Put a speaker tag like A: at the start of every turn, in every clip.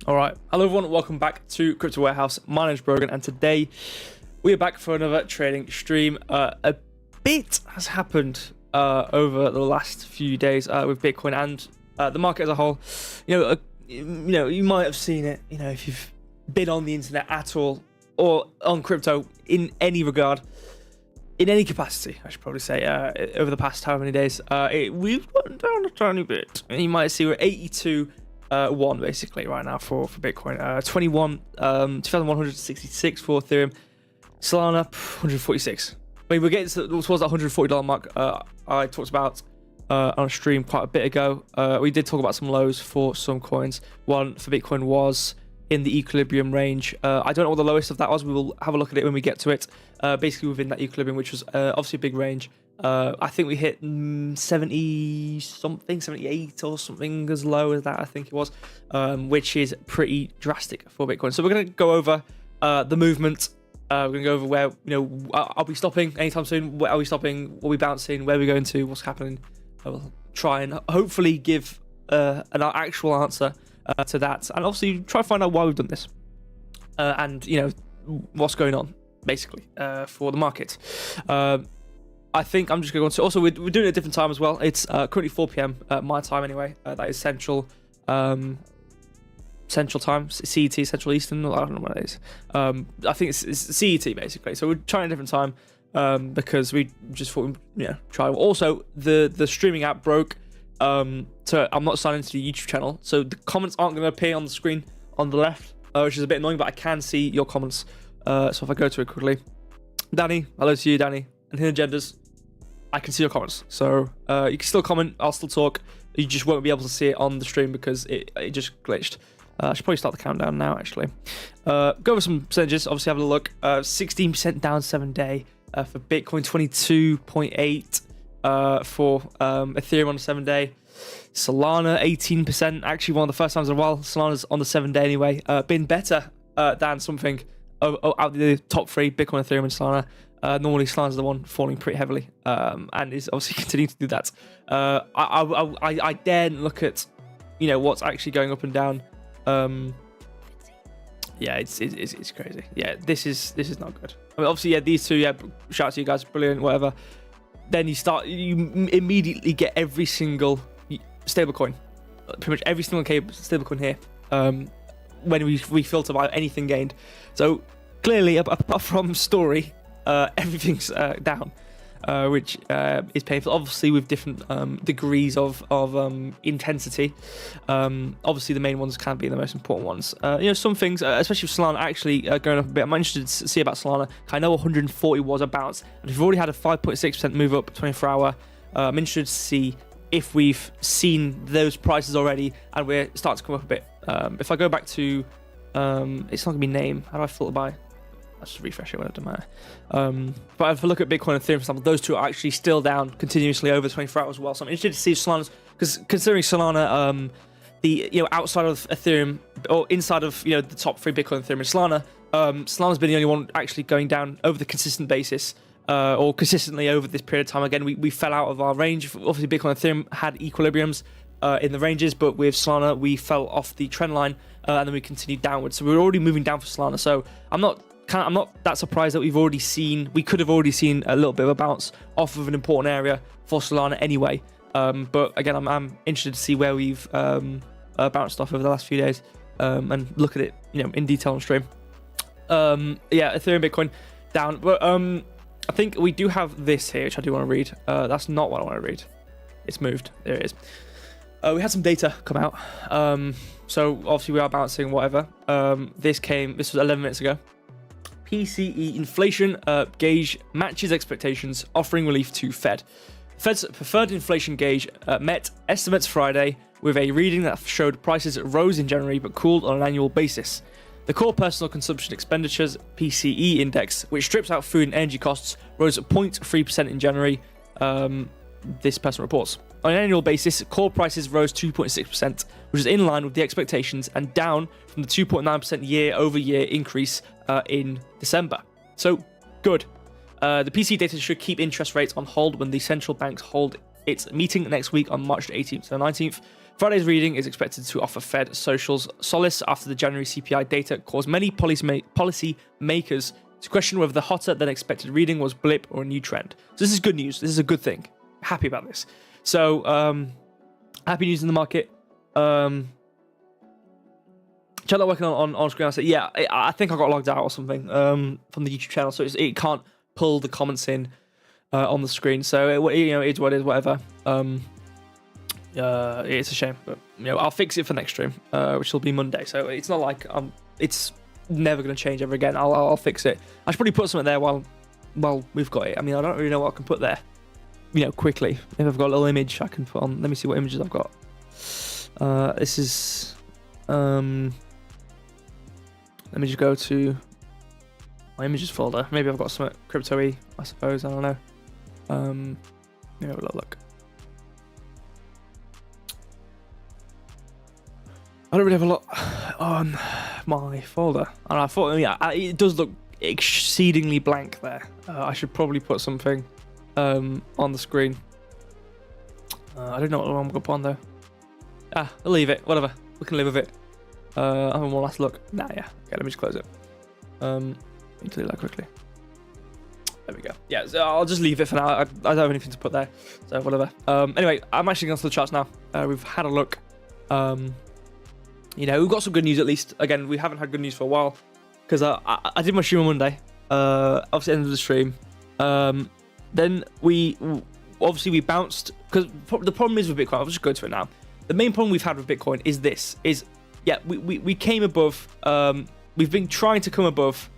A: All right. Hello, everyone. Welcome back to Crypto Warehouse. My name is Brogan, and today we are back for another trading stream. A bit has happened over the last few days with Bitcoin and the market as a whole. You might have seen it. If you've been on the internet at all or on crypto in any regard, in any capacity, I should probably say, over the past how many days, we've gotten down a tiny bit. And you might see we're 82. 1 basically right now for Bitcoin, 2,166 for Ethereum, Solana 146. I mean, we're getting towards that $140 mark I talked about on a stream quite a bit ago. We did talk about some lows for some coins. One for Bitcoin was in the equilibrium range. I don't know what the lowest of that was. We will have a look at it when we get to it. Basically within that equilibrium, which was obviously a big range. I think we hit 70 something, 78 or something as low as that, I think it was, which is pretty drastic for Bitcoin. So we're going to go over the movement. We're going to go over where, are we stopping anytime soon? Where are we stopping? What are we bouncing? Where are we going to? What's happening? I will try and hopefully give an actual answer to that. And obviously try to find out why we've done this. And, what's going on, basically, for the market. I think I'm just going to go on to... Also, we're doing it at a different time as well. It's currently 4 p.m. My time anyway. That is Central time. CET, Central Eastern. I don't know what it is. I think it's CET, basically. So we're trying a different time because we just thought we'd try. Also, the streaming app broke. So I'm not signed into the YouTube channel. So the comments aren't going to appear on the screen on the left, which is a bit annoying, but I can see your comments. So if I go to it quickly. Danny, hello to you, Danny. And Hidden Agendas, I can see your comments, so you can still comment. I'll still talk. You just won't be able to see it on the stream because it just glitched. I should probably start the countdown now, actually. Go over some percentages. Obviously, have a look. 16% down 7 day for Bitcoin, 22.8 for Ethereum on the 7 day. Solana 18%. Actually, one of the first times in a while. Solana's on the 7 day anyway. Been better than something out of the top three: Bitcoin, Ethereum, and Solana. Normally Solana's the one falling pretty heavily, and is obviously continuing to do that. I daren't look at, what's actually going up and down. Yeah, it's crazy. Yeah, this is not good. I mean, obviously, these two, shout out to you guys, brilliant, whatever. Then you immediately get every single stablecoin, pretty much every single stablecoin here. When we filter by anything gained, so clearly apart from Story. Everything's down, which is painful. Obviously, with different degrees of intensity. Obviously, the main ones can be the most important ones. Some things, especially with Solana, actually going up a bit. I'm interested to see about Solana. I know 140 was a bounce, and we've already had a 5.6% move up 24 hour. I'm interested to see if we've seen those prices already, and we're starting to come up a bit. If I go back to, it's not gonna be name. How do I filter by? I'll just refresh it when it doesn't matter. But if I look at Bitcoin and Ethereum, for example, those two are actually still down continuously over 24 hours as well. So I'm interested to see Solana's, because considering Solana, outside of Ethereum or inside of the top three, Bitcoin, Ethereum, and Solana, Solana's been the only one actually going down over the consistent basis, or consistently over this period of time. Again, we fell out of our range. Obviously, Bitcoin and Ethereum had equilibriums in the ranges, but with Solana, we fell off the trend line and then we continued downwards. So we were already moving down for Solana. So I'm not that surprised that we could have already seen a little bit of a bounce off of an important area for Solana anyway. But again, I'm interested to see where we've bounced off over the last few days and look at it, in detail on stream. Ethereum, Bitcoin down, but I think we do have this here, which I do want to read. That's not what I want to read. It's moved. There it is. We had some data come out. So obviously we are bouncing whatever. This was 11 minutes ago. PCE inflation gauge matches expectations, offering relief to Fed. Fed's preferred inflation gauge met estimates Friday with a reading that showed prices rose in January but cooled on an annual basis. The core personal consumption expenditures PCE index, which strips out food and energy costs, rose 0.3% in January, this person reports. On an annual basis, core prices rose 2.6%, which is in line with the expectations and down from the 2.9% year-over-year increase in December. So, good. The PCE data should keep interest rates on hold when the central banks hold its meeting next week on March 18th to 19th.
B: Friday's reading is expected to offer Fed socials solace after the January CPI data caused many policy makers to question whether the hotter than expected reading was blip or a new trend. So this is good news. This is a good thing. Happy about this. So happy news in the market. Chat working on screen. I said, yeah, I think I got logged out or something from the YouTube channel, so it can't pull the comments in on the screen. So it's what it is, whatever. It's a shame, but I'll fix it for next stream, which will be Monday. So it's not like it's never going to change ever again. I'll fix it. I should probably put something there while we've got it. I mean, I don't really know what I can put there. Quickly. If I've got a little image I can put on. Let me see what images I've got. This is. Let me just go to my images folder. Maybe I've got some crypto-y, I suppose. I don't know. Let me have a little look. I don't really have a lot on my folder. And I thought, it does look exceedingly blank there. I should probably put something on the screen. I don't know what I'm going to put on there. I'll leave it. Whatever. We can live with it. I have one last look. Nah, yeah. Okay, let me just close it. Let me delete that quickly. There we go. Yeah, so I'll just leave it for now. I don't have anything to put there. So whatever. Anyway, I'm actually going to the charts now. We've had a look. We've got some good news at least. Again, we haven't had good news for a while because I did my stream on Monday. Obviously, end of the stream. Then we bounced because the problem is with Bitcoin. I'll just go to it now. The main problem we've had with Bitcoin is this: we came above. We've been trying to come above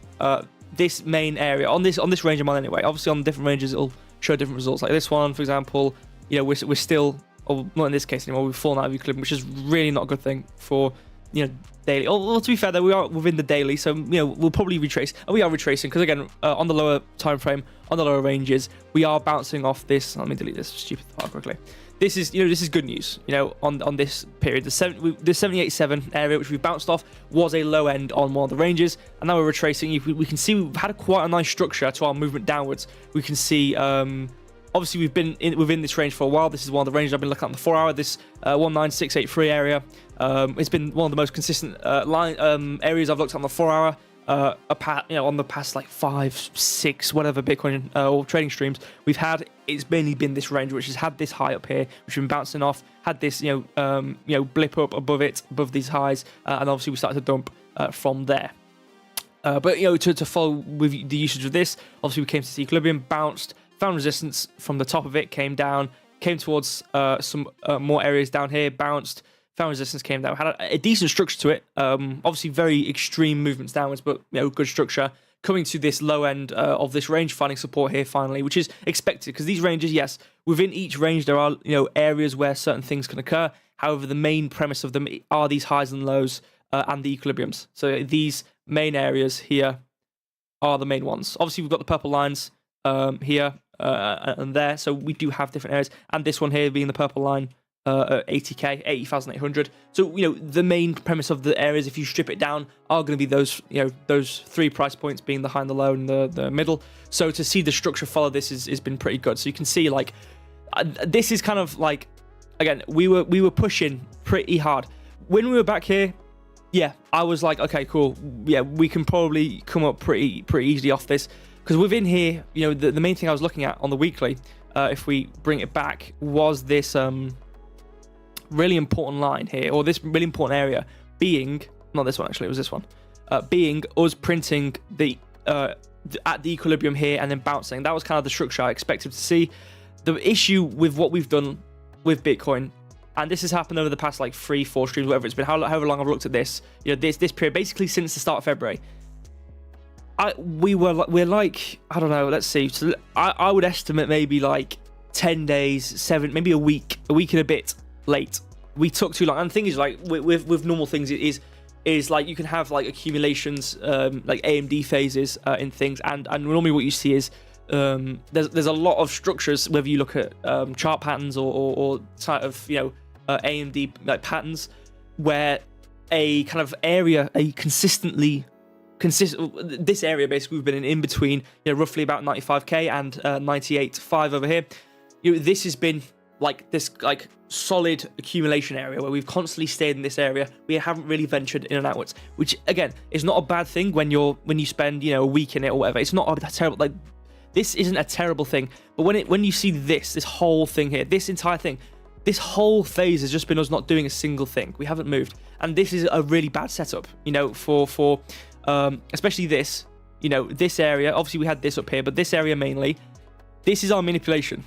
B: this main area on this range I'm on anyway. Obviously, on different ranges, it'll show different results. Like this one, for example, we're still. Or not in this case anymore, we've fallen out of equilibrium, which is really not a good thing for, daily. Or to be fair, though, we are within the daily, so, we'll probably retrace. And we are retracing, because again, on the lower time frame, on the lower ranges, we are bouncing off this. Let me delete this stupid file quickly. This is, this is good news, on this period. The 78.7 area, which we bounced off, was a low end on one of the ranges, and now we're retracing. We can see we've had quite a nice structure to our movement downwards. We can see, obviously, we've been within this range for a while. This is one of the ranges I've been looking at on the 4 hour. This 19683 area. It's been one of the most consistent areas I've looked at on the 4 hour. On the past like 5, 6, whatever Bitcoin or trading streams we've had, it's mainly been this range, which has had this high up here, which we've been bouncing off. Had this blip up above these highs, and obviously we started to dump from there. But to follow with the usage of this, obviously we came to the equilibrium, bounced. Found resistance from the top of it, came down, came towards some more areas down here, bounced, found resistance, came down, had a decent structure to it. Obviously very extreme movements downwards, but good structure. Coming to this low end of this range, finding support here finally, which is expected because these ranges, yes, within each range there are areas where certain things can occur. However, the main premise of them are these highs and lows and the equilibriums. So these main areas here are the main ones. Obviously, we've got the purple lines here. And there, so we do have different areas, and this one here being the purple line, 80k, 80,800. So the main premise of the areas, if you strip it down, are going to be those those 3 price points being the high and the low and the middle. So to see the structure follow this has been pretty good. So you can see like this is kind of like, again, we were pushing pretty hard when we were back here. Yeah, I was like, okay, cool. Yeah, we can probably come up pretty easily off this. Because within here, the main thing I was looking at on the weekly, if we bring it back, was this really important line here, or this really important area being, not this one actually, it was this one, being us printing the at the equilibrium here and then bouncing. That was kind of the structure I expected to see. The issue with what we've done with Bitcoin, and this has happened over the past like 3-4 streams, whatever it's been, however long I've looked at this, this period, basically since the start of February. We're like, I don't know, let's see. So I would estimate maybe like 10 days, 7, maybe a week and a bit late. We took too long. And the thing is, like with normal things, it is like you can have like accumulations, like AMD phases in things, and normally what you see is there's a lot of structures, whether you look at chart patterns or sort of AMD like patterns, where a kind of area, this area basically we've been in between, roughly about 95k and 98.5 over here. This has been like this like solid accumulation area where we've constantly stayed in this area. We haven't really ventured in and outwards, which again is not a bad thing when you spend, you know, a week in it or whatever. It's not a terrible, like, this isn't a terrible thing. But when you see this whole thing here, this entire thing, this whole phase has just been us not doing a single thing. We haven't moved, and this is a really bad setup, you know, for especially this, you know, this area. Obviously we had this up here, but this area mainly, this is our manipulation.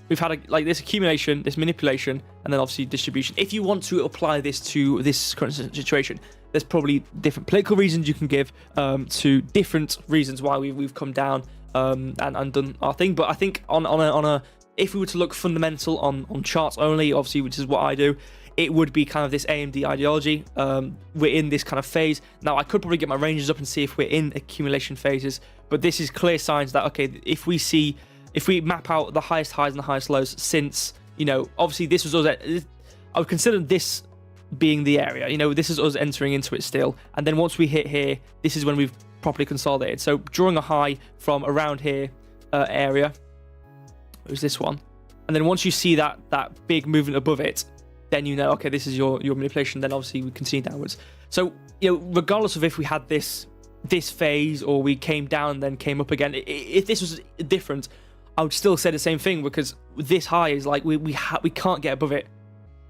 B: We've had like this accumulation, this manipulation, and then obviously distribution. If you want to apply this to this current situation, there's probably different political reasons you can give to different reasons why we've come down and done our thing. But I think on a if we were to look fundamental on charts only, obviously, which is what I do, it would be kind of this AMD ideology. We're in this kind of phase. Now, I could probably get my ranges up and see if we're in accumulation phases, but this is clear signs that, okay, if we map out the highest highs and the highest lows since, you know, obviously this was us, I would consider this being the area, you know, this is us entering into it still. And then once we hit here, this is when we've properly consolidated. So drawing a high from around here area, it was this one. And then once you see that big movement above it, then you know, okay, this is your manipulation. Then obviously we continue downwards. So, you know, regardless of if we had this phase or we came down and then came up again, if this was different, I would still say the same thing, because this high is like we can't get above it.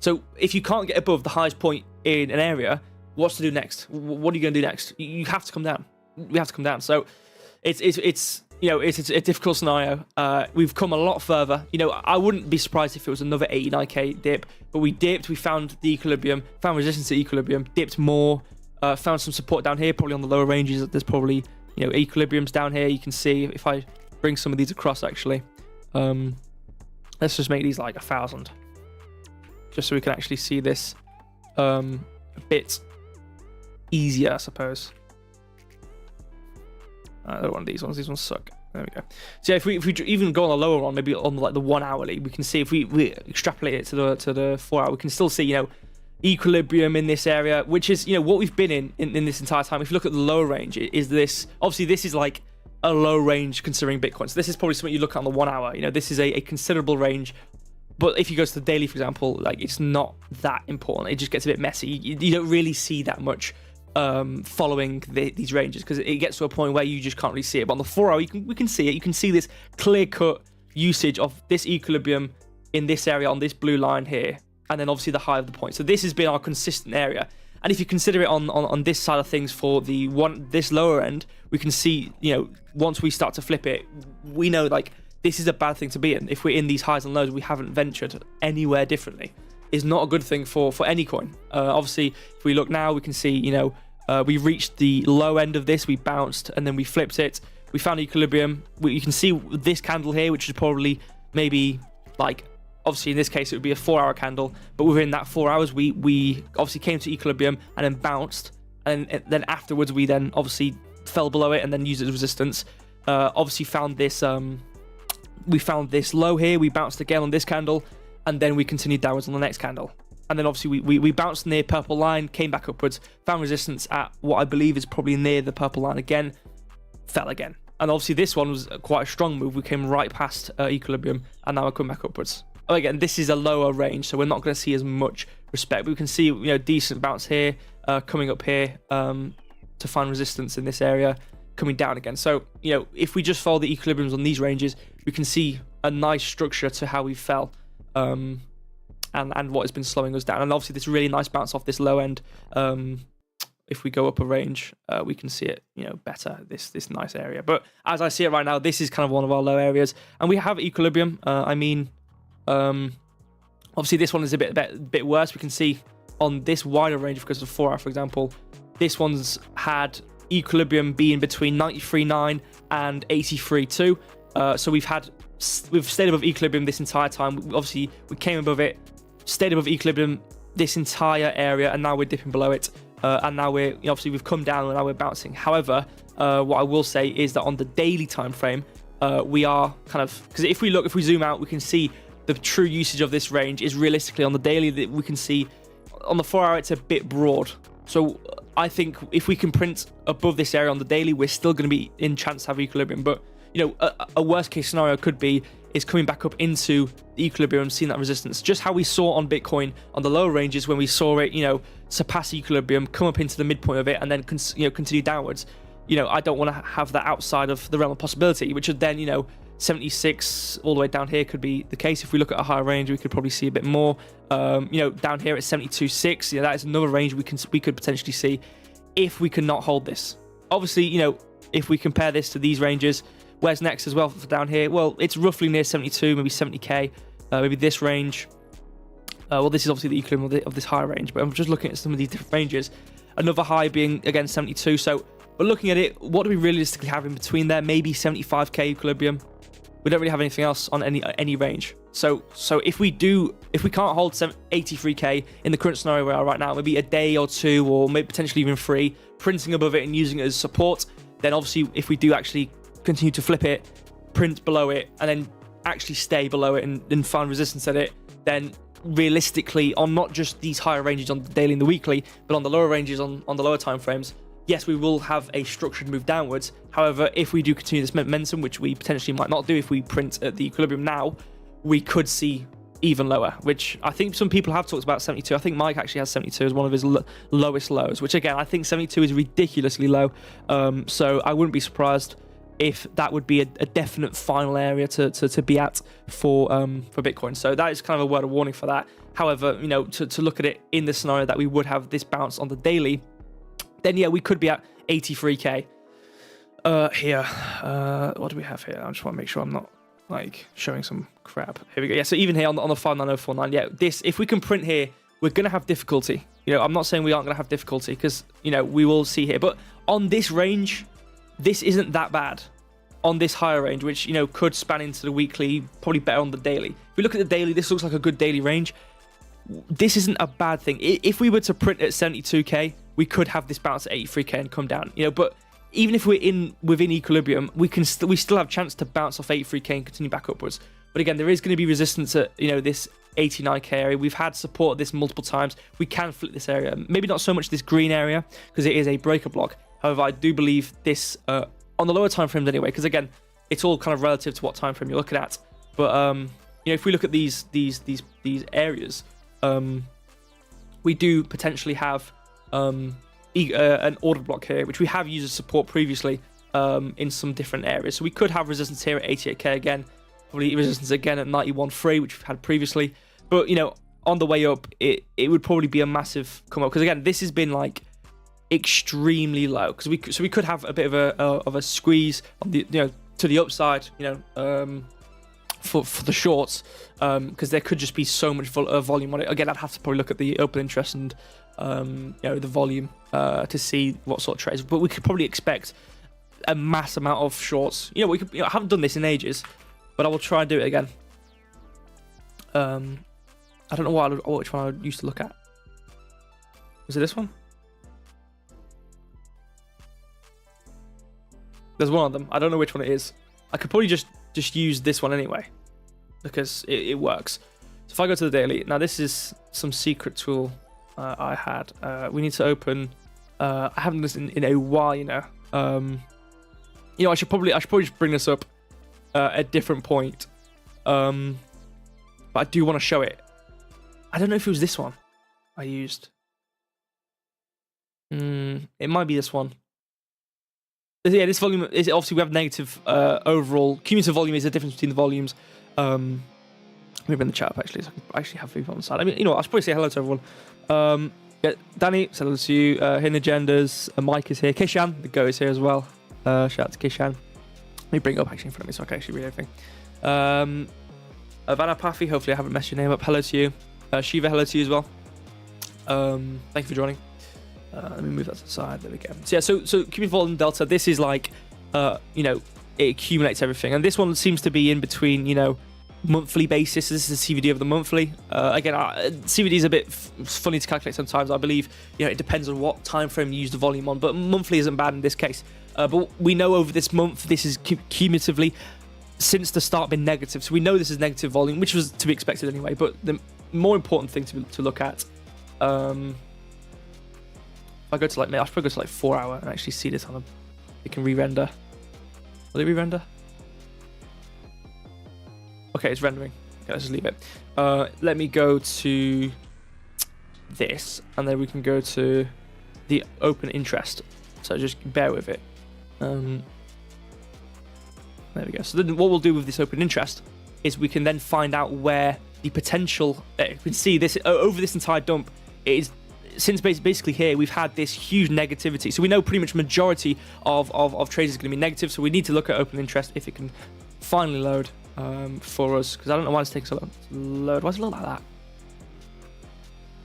B: So if you can't get above the highest point in an area, what's to do next? What are you going to do next? You have to come down. We have to come down. So it's you know, it's a difficult scenario. We've come a lot further. You know, I wouldn't be surprised if it was another 89k dip, but we dipped, we found the equilibrium, found resistance at equilibrium, dipped more, found some support down here, probably on the lower ranges. There's probably, you know, equilibriums down here. You can see if I bring some of these across, actually. Let's just make these like 1,000, just so we can actually see this a bit easier, I suppose. One of these ones suck. There we go. So yeah, if we even go on the lower one, maybe on like the 1 hourly, we can see if we extrapolate it to the 4 hour, we can still see, you know, equilibrium in this area, which is, you know, what we've been in this entire time. If you look at the lower range, is this, obviously this is like a low range considering Bitcoin. So this is probably something you look at on the 1 hour. You know, this is a considerable range. But if you go to the daily, for example, like, it's not that important. It just gets a bit messy. You don't really see that much following these ranges, because it gets to a point where you just can't really see it. But on the 4 hour, we can see it. You can see this clear-cut usage of this equilibrium in this area on this blue line here, and then obviously the high of the point. So this has been our consistent area. And if you consider it on this side of things for this lower end, we can see, you know, once we start to flip it, we know, like, this is a bad thing to be in. If we're in these highs and lows, we haven't ventured anywhere differently. Is not a good thing for any coin. Obviously, if we look now, we can see, you know, we reached the low end of this, we bounced, and then we flipped it. We found equilibrium. You can see this candle here, which is probably maybe like, obviously in this case it would be a 4 hour candle, but within that 4 hours we obviously came to equilibrium and then bounced, and then afterwards we then obviously fell below it and then used it as resistance. Obviously found this we found this low here, we bounced again on this candle, and then we continued downwards on the next candle. And then obviously we bounced near purple line, came back upwards, found resistance at what I believe is probably near the purple line again, fell again. And obviously this one was quite a strong move. We came right past equilibrium, and now we're coming back upwards. Again, this is a lower range, so we're not going to see as much respect. But we can see, you know, decent bounce here, coming up here to find resistance in this area, coming down again. So, you know, if we just follow the equilibriums on these ranges, we can see a nice structure to how we fell. And what has been slowing us down. And obviously this really nice bounce off this low end. If we go up a range, we can see it, you know, better, this nice area. But as I see it right now, this is kind of one of our low areas. And we have equilibrium. Obviously this one is a bit worse. We can see on this wider range, because of 4 hour, for example, this one's had equilibrium being between 93.9 and 83.2. So we've stayed above equilibrium this entire time. Obviously we came above it, stayed above equilibrium this entire area, and now we're dipping below it, and now we're, you know, obviously we've come down and now we're bouncing. However, what I will say is that on the daily time frame, we are kind of, because if we zoom out, we can see the true usage of this range is realistically on the daily that we can see. On the 4 hour, it's a bit broad. So I think if we can print above this area on the daily, we're still going to be in chance to have equilibrium. But, you know, a worst case scenario could be is coming back up into the equilibrium, seeing that resistance, just how we saw on Bitcoin on the lower ranges when we saw it, surpass equilibrium, come up into the midpoint of it, and then continue downwards. I don't want to have that outside of the realm of possibility, which would then 76 all the way down here could be the case. If we look at a higher range, we could probably see a bit more. Down here at 72.6, that is another range we could potentially see if we cannot hold this. Obviously, if we compare this to these ranges, where's next as well for down here? Well, it's roughly near 72, maybe 70k, maybe this range. Well, this is obviously the equilibrium of this higher range, but I'm just looking at some of these different ranges. Another high being again 72. So we're looking at it. What do we realistically have in between there? Maybe 75k equilibrium. We don't really have anything else on any range. So if we can't hold 83k in the current scenario we are right now, maybe a day or two, or maybe potentially even 3, printing above it and using it as support, then obviously if we do actually continue to flip it, print below it, and then actually stay below it and find resistance at it, then realistically on not just these higher ranges on the daily and the weekly, but on the lower ranges on the lower time frames, yes, we will have a structured move downwards. However, if we do continue this momentum, which we potentially might not do if we print at the equilibrium now, we could see even lower, which I think some people have talked about 72. I think Mike actually has 72 as one of his lowest lows, which again, I think 72 is ridiculously low. So I wouldn't be surprised if that would be a definite final area to be at for Bitcoin. So that is kind of a word of warning for that. However, to look at it in the scenario that we would have this bounce on the daily, then yeah, we could be at 83k. Here, what do we have here? I just want to make sure I'm not showing some crap. Here we go. Yeah, so even here on the 59049, yeah, this, if we can print here, we're gonna have difficulty. I'm not saying we aren't gonna have difficulty, because we will see here, but on this range, this isn't that bad. On this higher range, which could span into the weekly, probably better on the daily. If we look at the daily, this looks like a good daily range. This isn't a bad thing. If we were to print at 72k, we could have this bounce at 83k and come down. But even if we're within equilibrium, we still have a chance to bounce off 83k and continue back upwards. But again, there is going to be resistance at this 89k area. We've had support at this multiple times. We can flip this area. Maybe not so much this green area, because it is a breaker block. However, I do believe this on the lower time frames anyway, because again, it's all kind of relative to what time frame you're looking at. But if we look at these areas, we do potentially have an order block here, which we have used as support previously in some different areas. So we could have resistance here at 88k again, probably resistance again at 91.3, which we've had previously. But on the way up, it would probably be a massive come up, because again, this has been extremely low, because we could have a bit of a squeeze on the to the upside, for the shorts, because there could just be so much volume on it. Again, I'd have to probably look at the open interest and the volume to see what sort of trades, but we could probably expect a mass amount of shorts. We could, I haven't done this in ages, but I will try and do it again. I don't know which one I used to look at. Was it this one? There's one of them. I don't know which one it is. I could probably just use this one anyway, because it works. So if I go to the daily, now this is some secret tool I had. We need to open. I haven't done this in a while, I should probably just bring this up at a different point. But I do want to show it. I don't know if it was this one I used. It might be this one. Yeah, this volume is obviously we have negative overall. Cumulative volume is the difference between the volumes. Let me bring the chat up actually, so I can actually have people on the side. I mean, I should probably say hello to everyone. Yeah, Danny, say hello to you. Hidden Agendas. Mike is here. Kishan, the Go is here as well. Shout out to Kishan. Let me bring it up actually in front of me so I can actually read everything. Vanapathi, hopefully I haven't messed your name up. Hello to you. Shiva, hello to you as well. Thank you for joining. Let me move that to the side. There we go. So yeah, so cumulative volume delta. This is it accumulates everything, and this one seems to be in between monthly basis. This is a CVD of the monthly. Again, CVD is a bit funny to calculate sometimes. I believe it depends on what time frame you use the volume on, but monthly isn't bad in this case. But we know over this month this is cumulatively since the start been negative, so we know this is negative volume, which was to be expected anyway. But the more important thing to look at. If I go to I should probably go to 4 hour and actually see this on them. It can re-render. Will it re-render? Okay, it's rendering. Okay, let's just leave it. Let me go to this, and then we can go to the open interest. So just bear with it. There we go. So then what we'll do with this open interest is we can then find out where the potential, you can see this over this entire dump, it is, since basically here, we've had this huge negativity. So we know pretty much majority of trades is going to be negative. So we need to look at open interest if it can finally load for us. Because I don't know why it's taking so long to load. Why does it look like that?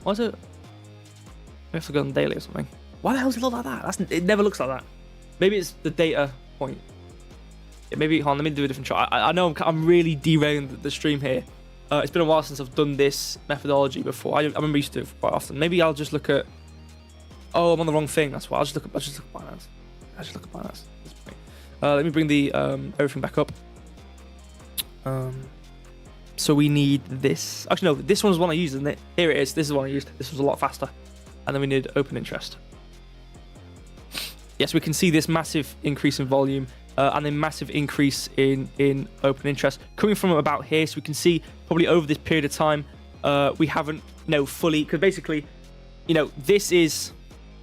B: Why is it? We have to go on daily or something. Why the hell does it look like that? It never looks like that. Maybe it's the data point. Yeah, maybe, hold on, let me do a different shot. I know I'm really derailing the stream here. It's been a while since I've done this methodology before. I remember I used to do it quite often. Maybe I'll just look at... Oh, I'm on the wrong thing. That's why. I'll just look at Binance. Let me bring the everything back up. So we need this. Actually, no, this one's one I used, isn't it? Here it is. This is one I used. This was a lot faster. And then we need open interest. Yes, we can see this massive increase in volume and then massive increase in open interest coming from about here. So we can see probably over this period of time, we haven't, fully, because basically, this is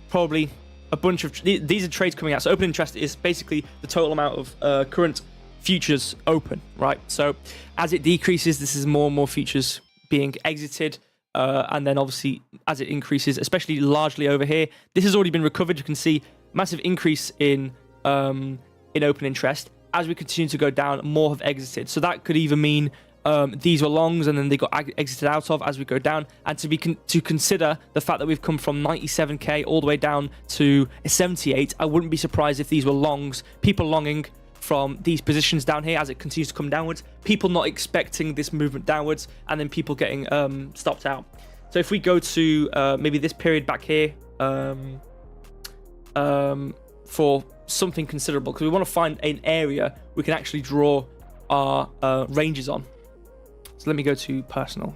B: probably a bunch of, these are trades coming out. So open interest is basically the total amount of current futures open, right? So as it decreases, this is more and more futures being exited. And then obviously as it increases, especially largely over here, this has already been recovered. You can see massive increase in open interest. As we continue to go down, more have exited. So that could either mean these were longs and then they got exited out of as we go down. And to consider the fact that we've come from 97k all the way down to 78, I wouldn't be surprised if these were longs, people longing from these positions down here as it continues to come downwards, people not expecting this movement downwards, and then people getting stopped out. So if we go to maybe this period back here for something considerable, because we want to find an area we can actually draw our ranges on. So let me go to personal.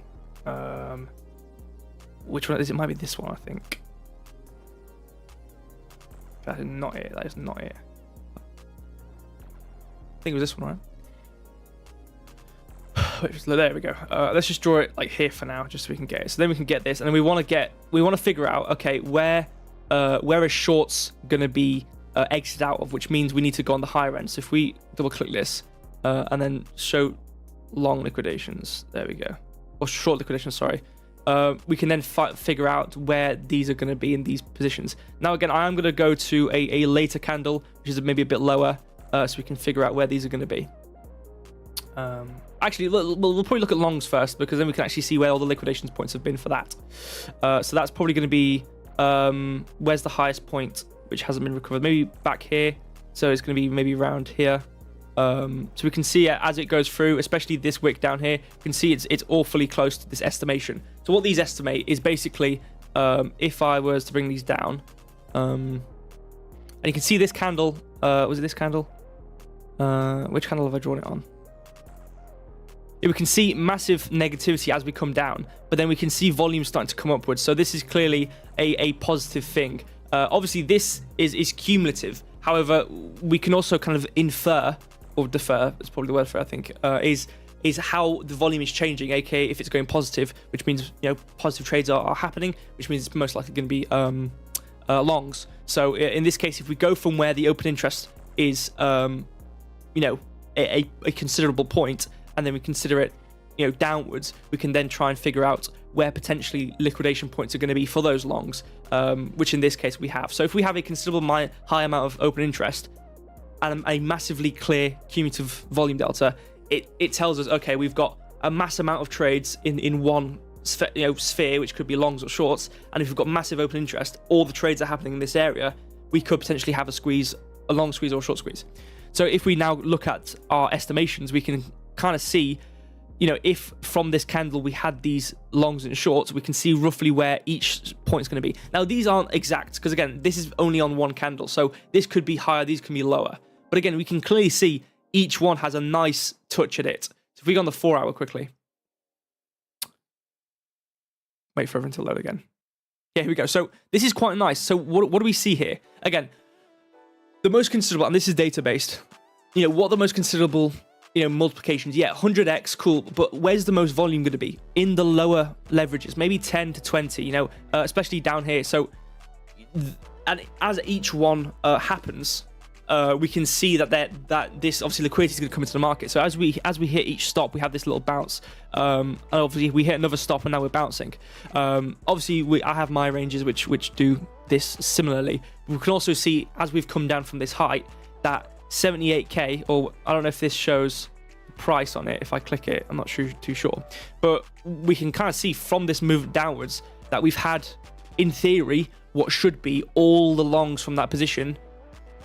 B: Which one is it? Might be this one, I think. That is not it. That is not it. I think it was this one, right? Wait, there we go. Let's just draw it like here for now, just so we can get it. So then we can get this, and then we want to figure out, okay, where are shorts gonna be exited out of, which means we need to go on the higher end. So if we double click this and then show long liquidations, there we go, or short liquidations, sorry. We can then figure out where these are going to be in these positions. Now again, I am going to go to a later candle, which is maybe a bit lower, so we can figure out where these are going to be. Actually, we'll probably look at longs first, because then we can actually see where all the liquidations points have been for that. So that's probably going to be where's the highest point which hasn't been recovered, maybe back here. So it's going to be maybe around here. So we can see as it goes through, especially this wick down here, you can see it's awfully close to this estimation. So what these estimate is basically, if I was to bring these down, and you can see this candle, was it this candle? Which candle have I drawn it on? We can see massive negativity as we come down, but then we can see volume starting to come upwards. So this is clearly a positive thing. Obviously this is cumulative. However, we can also kind of infer, or defer, that's probably the word for it, I think, is how the volume is changing, aka if it's going positive, which means positive trades are happening, which means it's most likely going to be longs. So in this case, if we go from where the open interest is, a considerable point, and then we consider it, downwards, we can then try and figure out where potentially liquidation points are going to be for those longs, which in this case we have. So if we have a considerable high amount of open interest and a massively clear cumulative volume delta, it tells us, okay, we've got a mass amount of trades in one sphere, which could be longs or shorts, and if we've got massive open interest, all the trades are happening in this area, we could potentially have a long squeeze or a short squeeze. So if we now look at our estimations, we can kind of see, if from this candle we had these longs and shorts, we can see roughly where each point is going to be. Now these aren't exact, because again, this is only on one candle, so this could be higher, these can be lower, but again, we can clearly see each one has a nice touch at it. So if we go on the 4 hour quickly, wait for everything to load again. Yeah, here we go. So this is quite nice. So what do we see here? Again, the most considerable, and this is data based, what the most considerable multiplications. Yeah, 100x, cool. But where's the most volume going to be? In the lower leverages, maybe 10 to 20. Especially down here. So, and as each one happens, we can see that this obviously liquidity is going to come into the market. So as we hit each stop, we have this little bounce, and obviously we hit another stop, and now we're bouncing. Obviously, I have my ranges which do this similarly. We can also see as we've come down from this height that 78k, or I don't know if this shows price on it. If I click it, I'm not too sure, but we can kind of see from this move downwards that we've had, in theory, what should be all the longs from that position,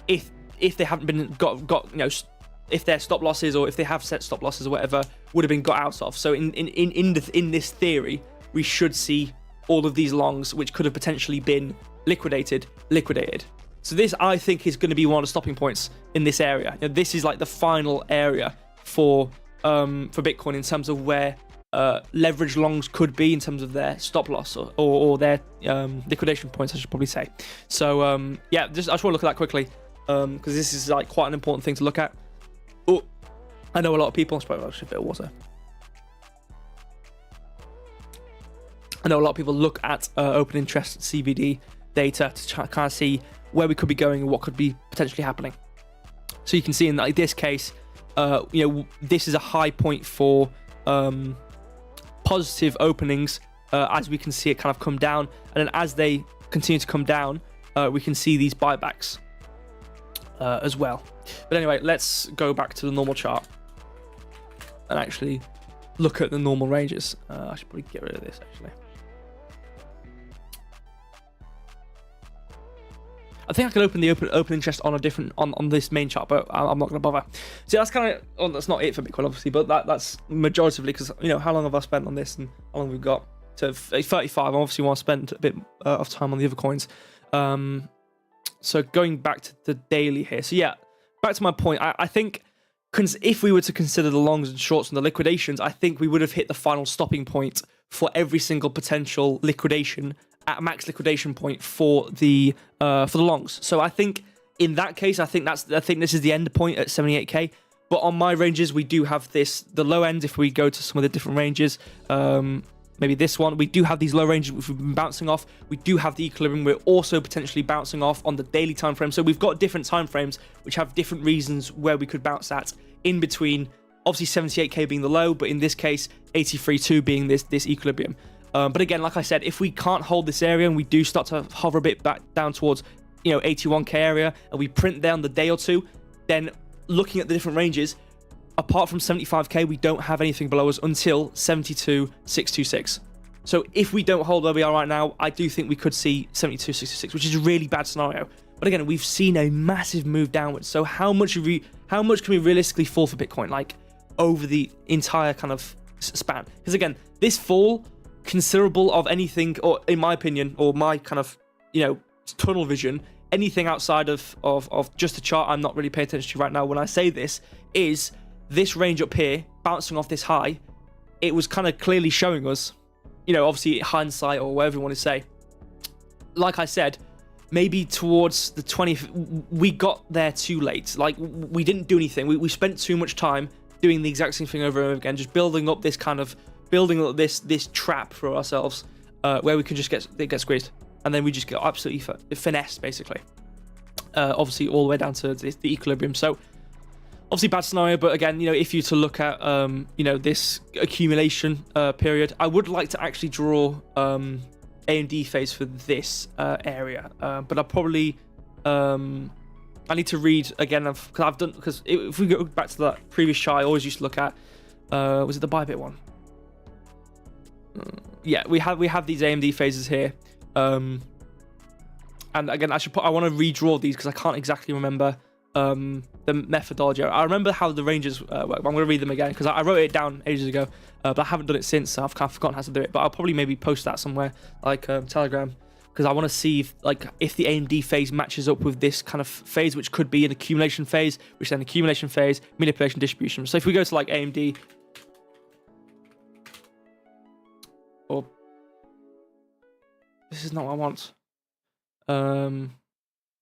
B: if they haven't been got if their stop losses, or if they have set stop losses or whatever, would have been got out of. So in this theory, we should see all of these longs, which could have potentially been liquidated. So this, I think, is going to be one of the stopping points in this area. This is like the final area for Bitcoin in terms of where leverage longs could be in terms of their stop loss or their liquidation points, I should probably say. So I just want to look at that quickly, because this is like quite an important thing to look at. Oh, I know a lot of people. Probably a bit of water. I know a lot of people look at open interest CBD data to kind of see where we could be going and what could be potentially happening. So you can see in like this case, this is a high point for positive openings, as we can see it kind of come down, and then as they continue to come down, we can see these buybacks as well. But anyway, let's go back to the normal chart and actually look at the normal ranges. I should probably get rid of this actually. I think I could open the open interest on a different on this main chart, but I'm not going to bother. So that's kind of that's not it for Bitcoin, obviously, but that's majoritively because how long have I spent on this and how long we've got to 35. I obviously want to spend a bit of time on the other coins. So going back to the daily here. So yeah, back to my point. I think if we were to consider the longs and shorts and the liquidations, I think we would have hit the final stopping point for every single potential liquidation at max liquidation point for the longs. So I think in that case, I think this is the end point at 78k. But on my ranges, we do have the low end. If we go to some of the different ranges, maybe this one, we do have these low ranges which we've been bouncing off. We do have the equilibrium. We're also potentially bouncing off on the daily time frame. So we've got different time frames which have different reasons where we could bounce at in between. Obviously 78k being the low, but in this case 83.2 being this equilibrium. But again, like I said, if we can't hold this area and we do start to hover a bit back down towards 81k area, and we print down the day or two, then looking at the different ranges, apart from 75k, we don't have anything below us until 72,626. So if we don't hold where we are right now, I do think we could see 72,626, which is a really bad scenario. But again, we've seen a massive move downwards. So how much can we realistically fall for Bitcoin, like over the entire kind of span? Because again, this fall, considerable of anything, or in my opinion, or my kind of tunnel vision, anything outside of just a chart I'm not really paying attention to right now when I say this, is this range up here bouncing off this high. It was kind of clearly showing us, obviously hindsight or whatever you want to say, like I said, maybe towards the 20th, we got there too late. Like, we didn't do anything. We spent too much time doing the exact same thing over and over again, just building up this trap for ourselves, where we could just get squeezed, and then we just get absolutely finessed, basically. Obviously, all the way down to the equilibrium. So, obviously, bad scenario. But again, if you to look at this accumulation period, I would like to actually draw AMD phase for this area, but I'll probably I need to read again because if we go back to that previous chart I always used to look at, was it the Bybit one? Yeah, we have these AMD phases here, and again I want to redraw these because I can't exactly remember the methodology. I remember how the ranges work. I'm going to read them again because I wrote it down ages ago, but I haven't done it since, so I've kind of forgotten how to do it. But I'll probably maybe post that somewhere, like Telegram, because I want to see if the AMD phase matches up with this kind of phase, which could be an accumulation phase, which then accumulation phase, manipulation, distribution. So if we go to like AMD, or this is not what I want.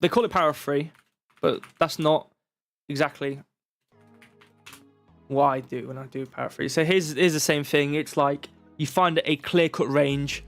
B: They call it power of 3, but that's not exactly what I do when I do paraphrase. So here's the same thing. It's like you find a clear-cut range,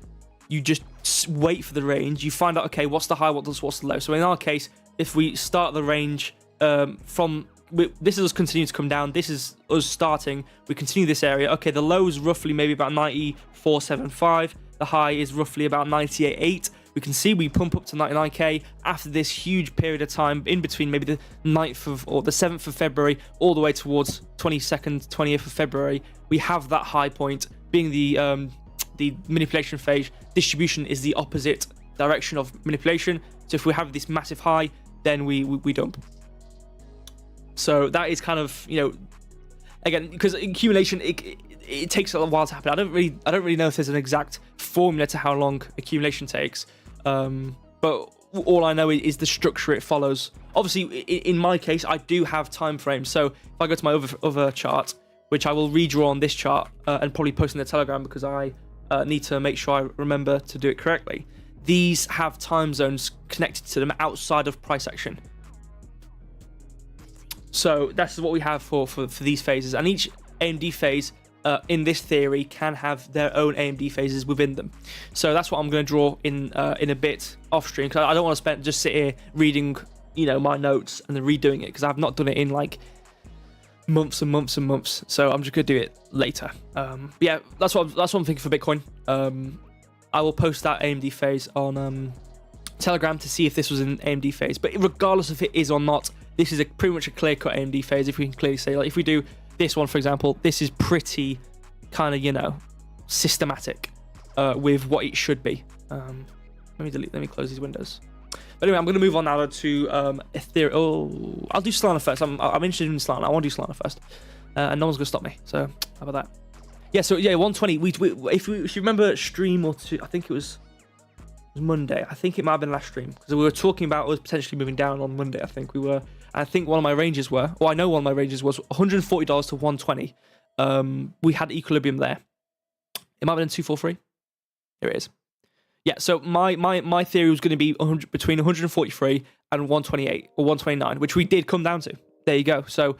B: you just wait for the range, you find out, okay, what's the high, what's the low. So in our case, if we start the range this is us continuing to come down, this is us starting, we continue this area, okay, the low is roughly maybe about 94.75, the high is roughly about 98.8. We can see we pump up to 99k after this huge period of time in between maybe the 9th or the 7th of February all the way towards 22nd, 20th of February. We have that high point being the manipulation phase. Distribution is the opposite direction of manipulation. So if we have this massive high, then we dump. So that is kind of, again, because accumulation, it takes a while to happen. I don't really know if there's an exact formula to how long accumulation takes. But all I know is the structure it follows. Obviously, in my case, I do have time frames. So if I go to my other chart, which I will redraw on this chart and probably post in the Telegram because I need to make sure I remember to do it correctly. These have time zones connected to them outside of price action. So that's what we have for these phases. And each AMD phase in this theory can have their own AMD phases within them. So that's what I'm going to draw in a bit off stream, because I don't want to just sit here reading my notes and then redoing it, because I've not done it in like months and months and months. So I'm just going to do it later. Yeah, that's what I'm thinking for Bitcoin. I will post that AMD phase on Telegram to see if this was an AMD phase. But regardless if it is or not, this is pretty much a clear-cut AMD phase. If we can clearly say, like, if we do this one, for example, this is pretty kind of, systematic with what it should be. Let me close these windows. But anyway, I'm going to move on now to Ethereum. Oh, I'll do Solana first. I'm interested in Solana. I want to do Solana first. And no one's going to stop me. So how about that? Yeah, so yeah, 120. If you remember stream or two, I think it was Monday. I think it might have been last stream, because we were talking about us potentially moving down on Monday. I think we were. I think one of my ranges were, or I know one of my ranges was $140 to 120. We had equilibrium there. It might have been 243. Here it is. Yeah, so my theory was going to be between 143 and 128 or 129, which we did come down to. There you go. So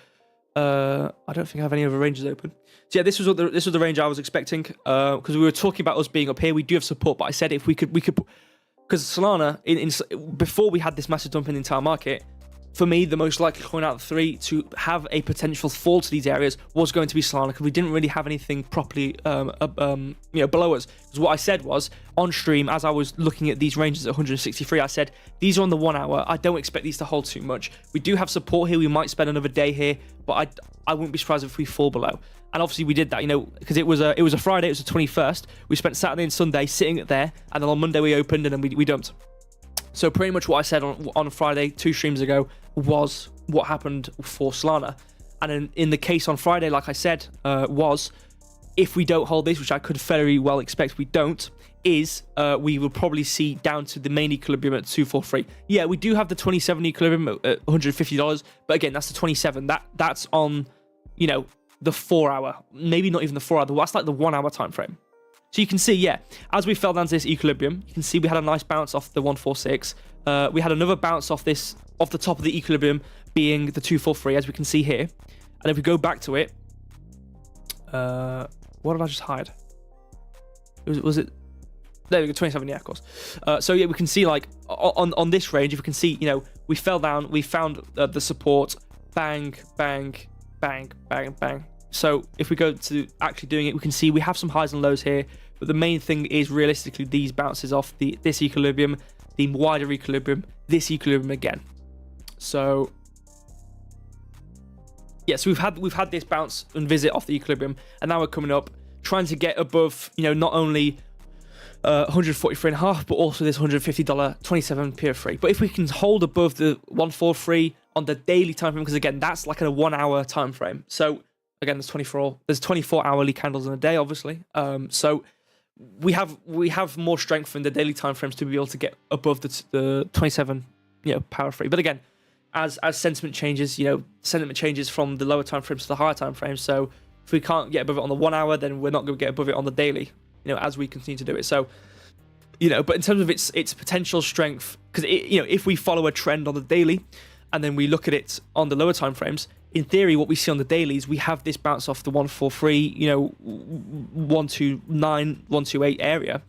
B: I don't think I have any other ranges open. So yeah, this was the range I was expecting, because we were talking about us being up here. We do have support, but I said if we could, because Solana before we had this massive dump in the entire market, for me, the most likely coin out of the three to have a potential fall to these areas was going to be Solana, because we didn't really have anything properly below us. Because what I said was, on stream, as I was looking at these ranges at 163, I said, these are on the 1 hour. I don't expect these to hold too much. We do have support here. We might spend another day here, but I wouldn't be surprised if we fall below. And obviously we did that, because it was a Friday, it was the 21st. We spent Saturday and Sunday sitting there, and then on Monday we opened, and then we dumped. So pretty much what I said on Friday, 2 streams ago, was what happened for Solana. And in the case on Friday, like I said, was if we don't hold this, which I could very well expect we don't, we will probably see down to the main equilibrium at 243. Yeah, we do have the 27 equilibrium at $150, but again, that's the 27. That's on, the 4 hour, maybe not even the 4 hour. That's like the 1 hour time frame. So you can see, yeah, as we fell down to this equilibrium, you can see we had a nice bounce off the 146. We had another bounce off the top of the equilibrium being the 243, as we can see here. And if we go back to it, what did I just hide? Was it? There we go, 27, yeah, of course. So yeah, we can see like on this range, if you can see, we fell down, we found the support, bang, bang, bang, bang, bang. So if we go to actually doing it, we can see we have some highs and lows here, but the main thing is realistically these bounces off this equilibrium, the wider equilibrium, this equilibrium again. So yeah, so we've had this bounce and visit off the equilibrium, and now we're coming up, trying to get above, not only 143.5, but also this $150 27 period free. But if we can hold above the 143 on the daily time frame, because again, that's like a 1 hour time frame. So again, there's 24 hourly candles in a day, obviously. So we have more strength in the daily time frames to be able to get above the 27, power free. But again, as sentiment changes, sentiment changes from the lower time frames to the higher time frames. So if we can't get above it on the 1 hour, then we're not going to get above it on the daily, as we continue to do it. So, but in terms of its potential strength, because if we follow a trend on the daily, and then we look at it on the lower time frames, in theory, what we see on the dailies, we have this bounce off the 143, 129, 128 area.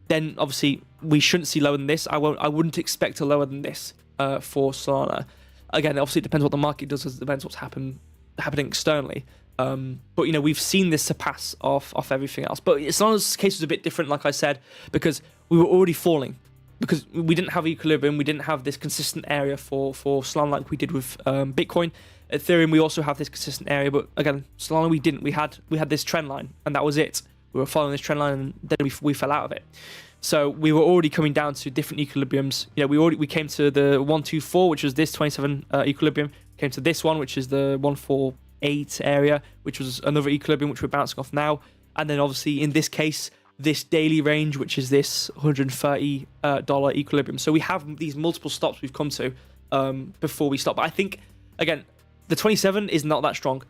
B: Then obviously we shouldn't see lower than this. I wouldn't expect a lower than this for Solana. Again, obviously it depends what the market does, it depends what's happening externally. But we've seen this surpass off everything else. But Solana's case was a bit different, like I said, because we were already falling. Because we didn't have equilibrium, we didn't have this consistent area for Solana like we did with Bitcoin. Ethereum, we also have this consistent area, but again, Solana we didn't. We had this trend line, and that was it. We were following this trend line, and then we fell out of it. So we were already coming down to different equilibriums. We came to the 124, which was this 27 equilibrium. Came to this one, which is the 148 area, which was another equilibrium, which we're bouncing off now. And then obviously in this case, this daily range, which is this $130 equilibrium. So we have these multiple stops we've come to before we stop. But I think, again, the 27 is not that strong.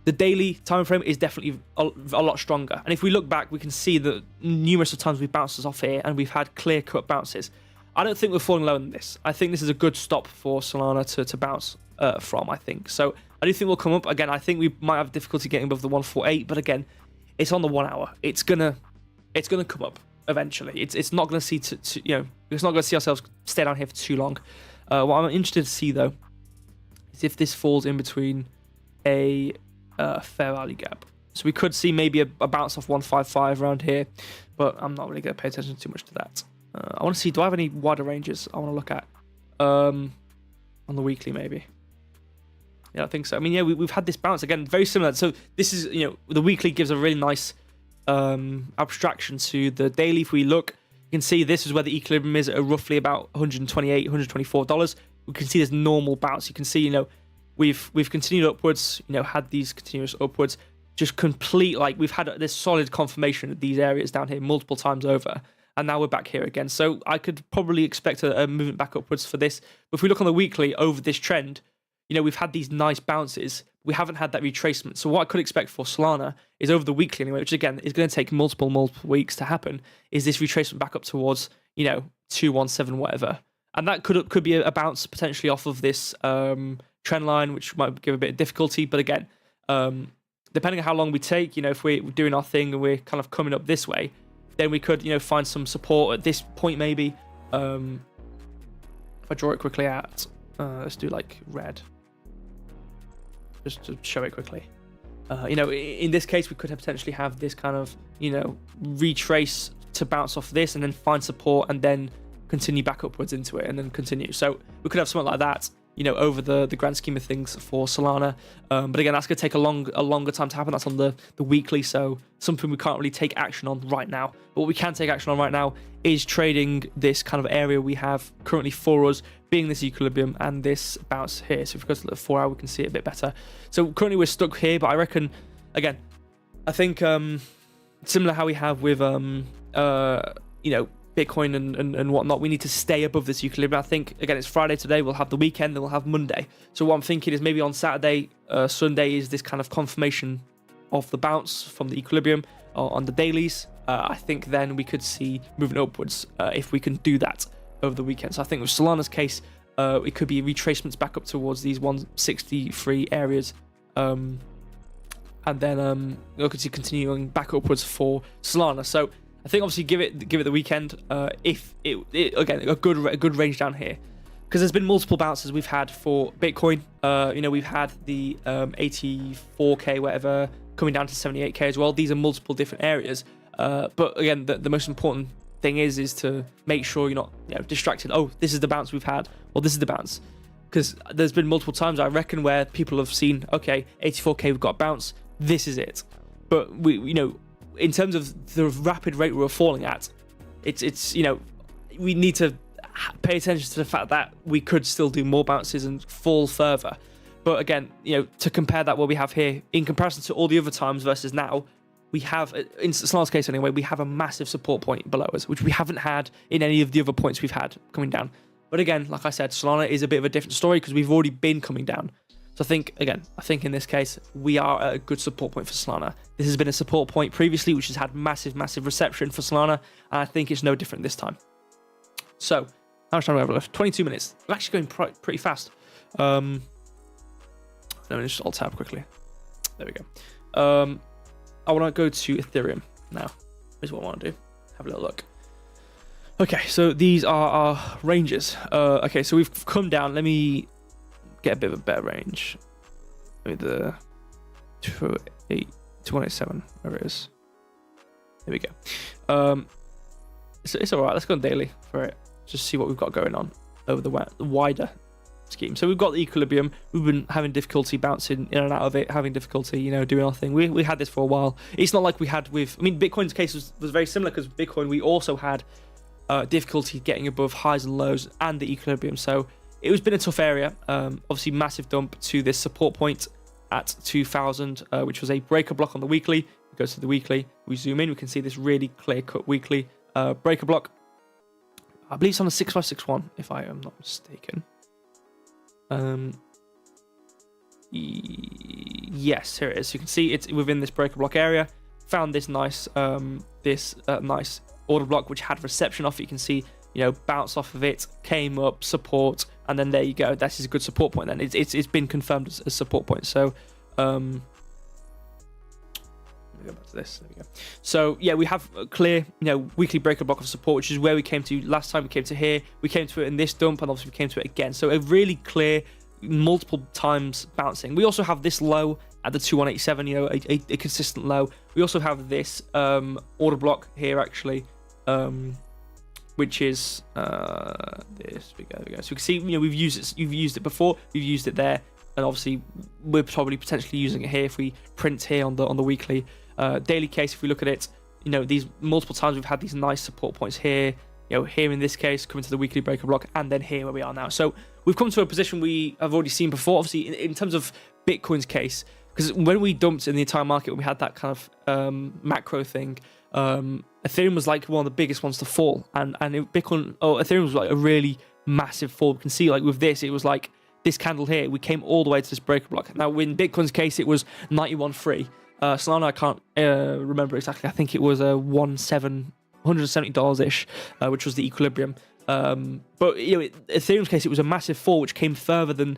B: The daily time frame is definitely a lot stronger. And if we look back, we can see that numerous of times we've bounced us off here and we've had clear-cut bounces. I don't think we're falling lower than this. I think this is a good stop for Solana to bounce from, I think. So I do think we'll come up. Again, I think we might have difficulty getting above the 148, but again, it's on the 1 hour. It's gonna come up eventually. It's not gonna see it's not gonna see ourselves stay down here for too long. What I'm interested to see though is if this falls in between a fair value gap. So we could see maybe a bounce off 155 around here, but I'm not really going to pay attention too much to that. I want to see, do I have any wider ranges I want to look at on the weekly maybe? Yeah, I think so. I mean, yeah, we've had this bounce again, very similar. So this is, the weekly gives a really nice abstraction to the daily. If we look, you can see this is where the equilibrium is at roughly about $128, $124. We can see this normal bounce. You can see, we've continued upwards, had these continuous upwards, just complete, like we've had this solid confirmation of these areas down here multiple times over, and now we're back here again. So I could probably expect a movement back upwards for this. But if we look on the weekly over this trend, we've had these nice bounces. We haven't had that retracement. So what I could expect for Solana is over the weekly anyway, which again is going to take multiple weeks to happen, is this retracement back up towards, 217 whatever. And that could be a bounce potentially off of this trend line, which might give a bit of difficulty. But again, depending on how long we take, if we're doing our thing and we're kind of coming up this way, then we could, find some support at this point maybe. If I draw it quickly out, let's do like red, just to show it quickly. In this case, we could potentially have this kind of, retrace to bounce off this and then find support and then continue back upwards into it and then continue. So we could have something like that, over the grand scheme of things for Solana. But again, that's going to take a longer time to happen. That's on the weekly, so something we can't really take action on right now. But what we can take action on right now is trading this kind of area we have currently for us, being this equilibrium and this bounce here. So if we go to the 4 hour, we can see it a bit better. So currently we're stuck here, but I reckon, again, I think similar how we have with Bitcoin and whatnot, we need to stay above this equilibrium. I think, again, it's Friday today, we'll have the weekend, then we'll have Monday. So what I'm thinking is maybe on Saturday, Sunday is this kind of confirmation of the bounce from the equilibrium on the dailies. I think then we could see moving upwards if we can do that over the weekend. So I think with Solana's case, it could be retracements back up towards these 163 areas. And then we could see continuing back upwards for Solana. So I think obviously give it the weekend. If it again a good range down here, because there's been multiple bounces we've had for Bitcoin. We've had the 84k whatever coming down to 78k as well. These are multiple different areas. But again, the most important thing is to make sure you're not distracted. Oh, this is the bounce we've had, or this is the bounce, because there's been multiple times I reckon where people have seen, okay, 84k we've got a bounce. This is it. But we in terms of the rapid rate we're falling at, it's we need to pay attention to the fact that we could still do more bounces and fall further. But again, to compare that what we have here in comparison to all the other times versus now, we have, in Solana's case anyway, we have a massive support point below us, which we haven't had in any of the other points we've had coming down. But again, like I said, Solana is a bit of a different story because we've already been coming down. So I think in this case, we are at a good support point for Solana. This has been a support point previously, which has had massive reception for Solana, and I think it's no different this time. So, how much time do we have left? 22 minutes. We're actually going pretty fast. Let me just alt tab quickly. There we go. I want to go to Ethereum now. Is what I want to do. Have a little look. Okay, so these are our ranges. Okay, so we've come down. Let me get a bit of a better range. Maybe the 287, wherever it is. There we go. It's all right. Let's go on daily for it. Just see what we've got going on over the wider scheme. So we've got the equilibrium. We've been having difficulty bouncing in and out of it, having difficulty, doing our thing. We had this for a while. It's not like we had with, Bitcoin's case was very similar, because Bitcoin, we also had difficulty getting above highs and lows and the equilibrium. So it was been a tough area. Obviously massive dump to this support point at 2000, which was a breaker block on the weekly. We go to the weekly, we zoom in, we can see this really clear cut weekly breaker block. I believe it's on a 6561, if I am not mistaken. Yes, here it is. You can see it's within this breaker block area. Found this nice nice order block which had reception off it. You can see, bounce off of it, came up, support, and then there you go. That is a good support point. Then it's been confirmed as a support point. So let me go back to this. There we go. So yeah, we have a clear, weekly breaker block of support, which is where we came to last time. We came to here. We came to it in this dump, and obviously we came to it again. So a really clear, multiple times bouncing. We also have this low at the 2187, a consistent low. We also have this order block here actually, which is this. We go. So we can see, we've used it before. We've used it there, and obviously we're probably potentially using it here if we print here on the weekly. Daily case, if we look at it, these multiple times we've had these nice support points here, here in this case, coming to the weekly breaker block, and then here where we are now. So we've come to a position we have already seen before, obviously in terms of Bitcoin's case, because when we dumped in the entire market, when we had that kind of macro thing, Ethereum was like one of the biggest ones to fall, and Ethereum was like a really massive fall. We can see like with this, it was like this candle here, we came all the way to this breaker block. Now in Bitcoin's case, it was 91.3. Solana, I can't remember exactly. I think it was $170 ish, which was the equilibrium. But Ethereum's case, it was a massive fall, which came further than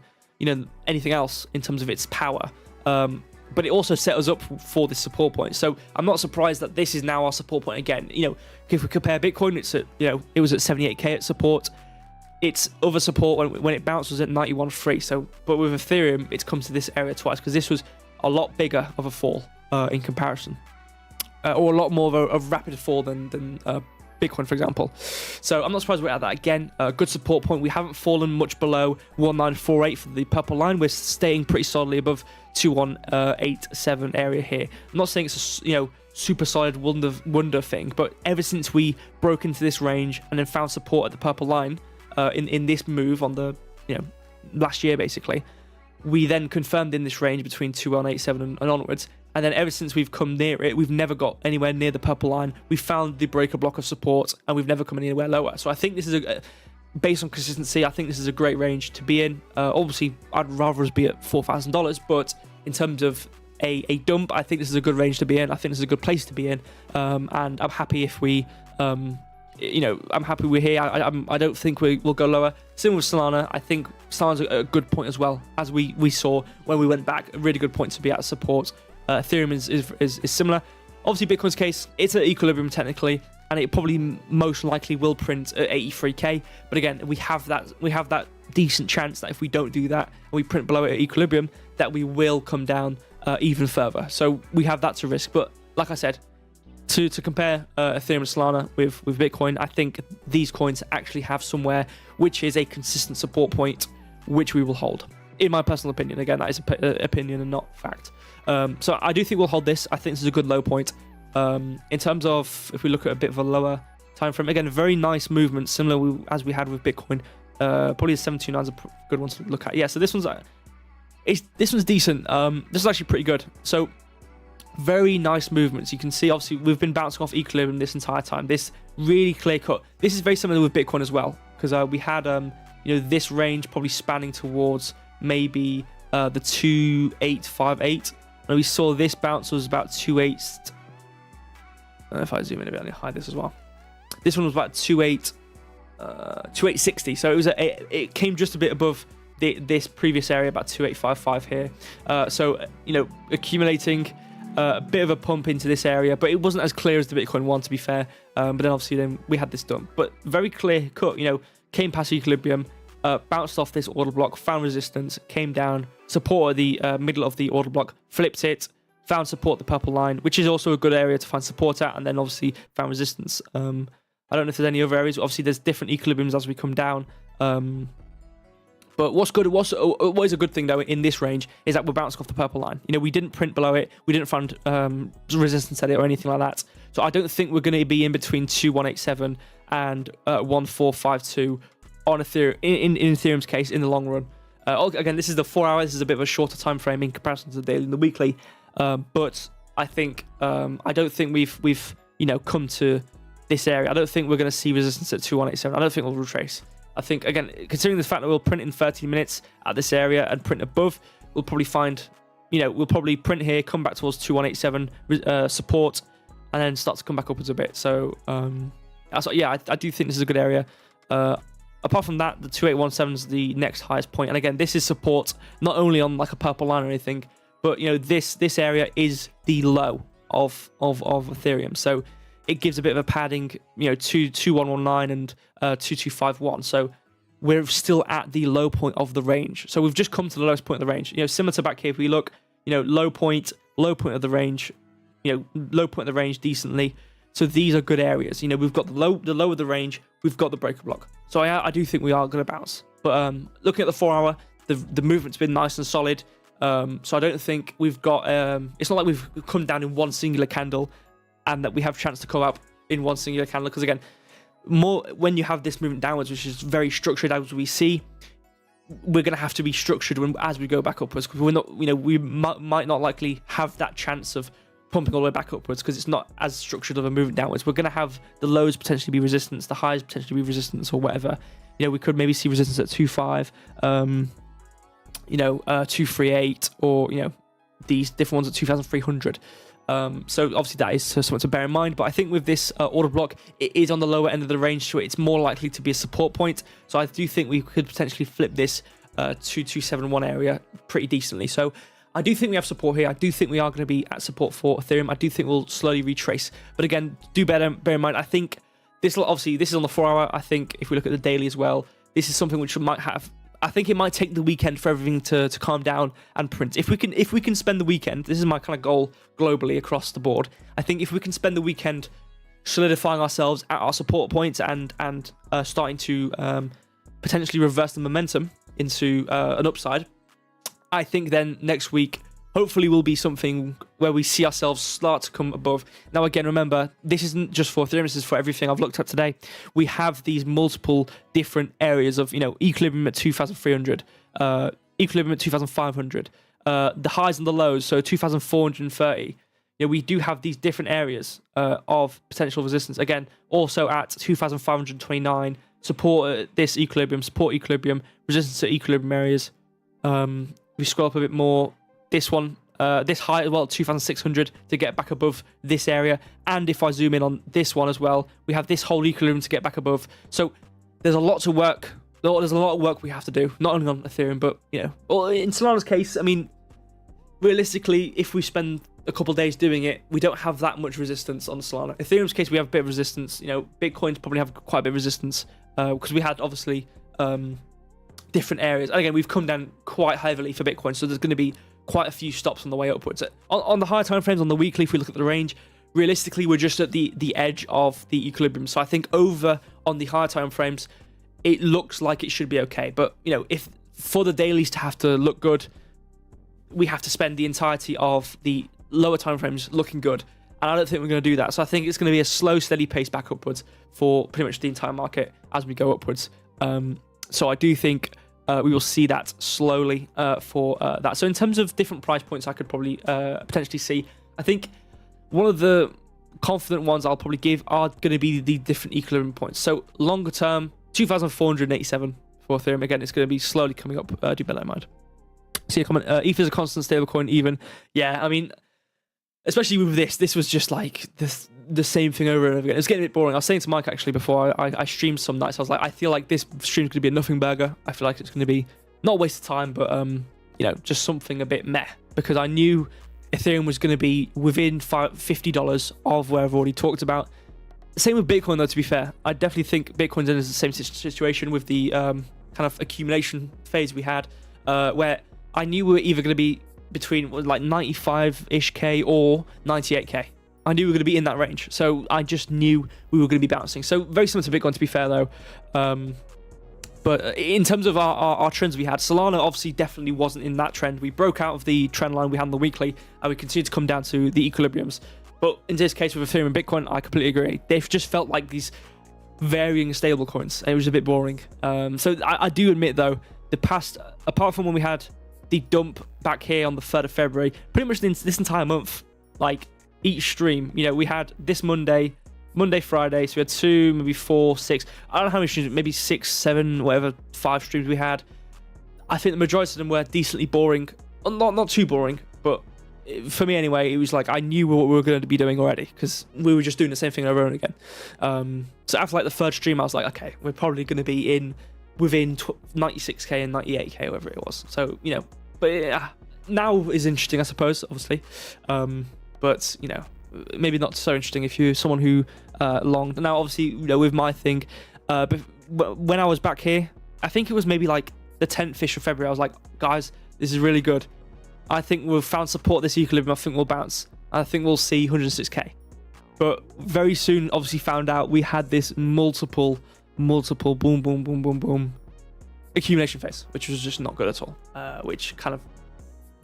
B: anything else in terms of its power. But it also set us up for this support point. So I'm not surprised that this is now our support point again. If we compare Bitcoin, it's at it was at 78k at support. Its other support when it bounced was at 91.3. So, but with Ethereum, it's come to this area twice, because this was a lot bigger of a fall in comparison, or a lot more of a rapid fall than Bitcoin, for example. So I'm not surprised we're at that again. Good support point. We haven't fallen much below 1948 for the purple line. We're staying pretty solidly above 2187 area here. I'm not saying it's a super solid wonder thing, but ever since we broke into this range and then found support at the purple line in this move on the last year basically, we then confirmed in this range between 2187 and onwards. And then ever since we've come near it, we've never got anywhere near the purple line. We found the breaker block of support, and we've never come anywhere lower. So I think this is based on consistency, I think this is a great range to be in. Obviously, I'd rather us be at $4,000, but in terms of a dump, I think this is a good range to be in. I think this is a good place to be in, and I'm happy if we, I'm happy we're here. I don't think we'll go lower. Similar with Solana, I think Solana's a good point as well, as we saw when we went back. A really good point to be at support. Ethereum is similar. Obviously, Bitcoin's case, it's at equilibrium technically, and it probably most likely will print at 83k. But again, we have that decent chance that if we don't do that and we print below it at equilibrium, that we will come down even further. So we have that to risk. But like I said, to compare Ethereum and Solana with Bitcoin, I think these coins actually have somewhere which is a consistent support point, which we will hold. In my personal opinion, again, that is opinion and not fact. So I do think we'll hold this. I think this is a good low point. In terms of, if we look at a bit of a lower time frame, again, a very nice movement, similar as we had with Bitcoin. Probably the 729 is a good one to look at. Yeah, so this one's decent. This is actually pretty good. So very nice movements. You can see, obviously, we've been bouncing off equilibrium this entire time. This really clear cut. This is very similar with Bitcoin as well, because we had this range probably spanning towards maybe the 2858. And we saw this bounce was about 28. I don't know if I zoom in a bit, I need to hide this as well. This one was about 2860. So it came just a bit above this previous area, about 2855 here. So, accumulating a bit of a pump into this area, but it wasn't as clear as the Bitcoin one, to be fair. But then obviously then we had this done. But very clear cut, came past equilibrium, bounced off this order block, found resistance, came down, supported the middle of the order block, flipped it, found support the purple line, which is also a good area to find support at, and then obviously found resistance. I don't know if there's any other areas. Obviously, there's different equilibriums as we come down. But what is a good thing though in this range is that we're bouncing off the purple line. We didn't print below it, we didn't find resistance at it or anything like that. So I don't think we're going to be in between 2187 and 1452 on Ethereum in Ethereum's case in the long run. Again, this is the 4 hours. This is a bit of a shorter time frame in comparison to the daily and the weekly. But I think I don't think we've come to this area. I don't think we're going to see resistance at 2187. I don't think we'll retrace. I think, again, considering the fact that we'll print in 13 minutes at this area and print above, we'll probably find, we'll probably print here, come back towards 2187 support, and then start to come back upwards a bit. So, I do think this is a good area. Apart from that, the 2817 is the next highest point. And again, this is support not only on like a purple line or anything, but this area is the low of Ethereum. So it gives a bit of a padding, 2119 and 2251. So we're still at the low point of the range. So we've just come to the lowest point of the range. Similar to back here, if we look, low point of the range, low point of the range decently. So these are good areas. We've got the low of the range, we've got the breaker block. So I do think we are going to bounce. But looking at the 4 hour, the movement's been nice and solid. So I don't think we've got, it's not like we've come down in one singular candle and that we have a chance to come up in one singular candle. Because again, more when you have this movement downwards, which is very structured as we see, we're going to have to be structured as we go back upwards, because we're not, we might not likely have that chance of pumping all the way back upwards because it's not as structured of a movement downwards. We're going to have the lows potentially be resistance, the highs potentially be resistance or whatever. We could maybe see resistance at 2.5, 238, or these different ones at 2,300. So obviously that is something to bear in mind. But I think with this order block, it is on the lower end of the range, so it's more likely to be a support point. So I do think we could potentially flip this 2271 area pretty decently. So I do think we have support here. I do think we are going to be at support for Ethereum. I do think we'll slowly retrace. But again, bear in mind, I think this is on the 4 hour. I think if we look at the daily as well, this is something which might have, I think it might take the weekend for everything to calm down and print. If we can spend the weekend, this is my kind of goal globally across the board. I think if we can spend the weekend solidifying ourselves at our support points and starting to potentially reverse the momentum into an upside, I think then next week hopefully will be something where we see ourselves start to come above. Now again, remember, this isn't just for Ethereum, this is for everything I've looked at today. We have these multiple different areas of, equilibrium at 2,300, equilibrium at 2,500, the highs and the lows, so 2,430. We do have these different areas of potential resistance. Again, also at 2,529, support at this equilibrium, support equilibrium, resistance at equilibrium areas. We scroll up a bit more, this one, this high as well, 2,600 to get back above this area. And if I zoom in on this one as well, we have this whole equilibrium to get back above. So there's a lot to work. There's a lot of work we have to do, not only on Ethereum, but, well, in Solana's case, I mean, realistically, if we spend a couple of days doing it, we don't have that much resistance on Solana. Ethereum's case, we have a bit of resistance. Bitcoins probably have quite a bit of resistance because we had obviously different areas. And again, we've come down quite heavily for Bitcoin, so there's going to be quite a few stops on the way upwards. On the higher time frames, on the weekly, if we look at the range, realistically, we're just at the edge of the equilibrium. So I think over on the higher time frames, it looks like it should be okay. But, if for the dailies to have to look good, we have to spend the entirety of the lower time frames looking good. And I don't think we're going to do that. So I think it's going to be a slow, steady pace back upwards for pretty much the entire market as we go upwards. So I do think we will see that slowly for that. So in terms of different price points I could probably potentially see, I think one of the confident ones I'll probably give are going to be the different equilibrium points. So longer term, 2,487 for Ethereum. Again, it's going to be slowly coming up. Do bear that in mind. See a comment. ETH is a constant stablecoin even. Yeah, I mean, especially with this was just like the same thing over and over again. It's getting a bit boring. I was saying to Mike actually before I streamed some nights, I was like, I feel like this stream's going to be a nothing burger. I feel like it's going to be
A: not a waste of time, but just something a bit meh, because I knew Ethereum was going to be within $50 of where I've already talked about. Same with Bitcoin, though, to be fair. I definitely think Bitcoin's in the same situation with the kind of accumulation phase we had, where I knew we were either going to be between like 95-ish K or 98K. I knew we were going to be in that range. So I just knew we were going to be bouncing. So very similar to Bitcoin, to be fair, though. But in terms of our trends we had, Solana obviously definitely wasn't in that trend. We broke out of the trend line we had on the weekly, and we continued to come down to the equilibriums. But in this case with Ethereum and Bitcoin, I completely agree. They've just felt like these varying stable coins. It was a bit boring. So I do admit, though, the past, apart from when we had the dump back here on the 3rd of February, pretty much this entire month, like each stream, we had this Monday, Friday, so we had 2, maybe 4, 6, I don't know how many streams, maybe 6, 7, whatever, 5 streams we had. I think the majority of them were decently boring. Not too boring, but for me anyway, it was like I knew what we were going to be doing already, because we were just doing the same thing over and again. So after like the 3rd stream, I was like, okay, we're probably going to be within 96K and 98K, whatever it was. So, but now is interesting, I suppose, obviously. But, maybe not so interesting if you're someone who longed. Now, obviously, with my thing, but when I was back here, I think it was maybe like the 10th-ish of February, I was like, guys, this is really good. I think we've found support this equilibrium. I think we'll bounce. I think we'll see 106K. But very soon, obviously, found out we had this multiple boom, boom, boom, boom, boom accumulation phase, which was just not good at all. Which kind of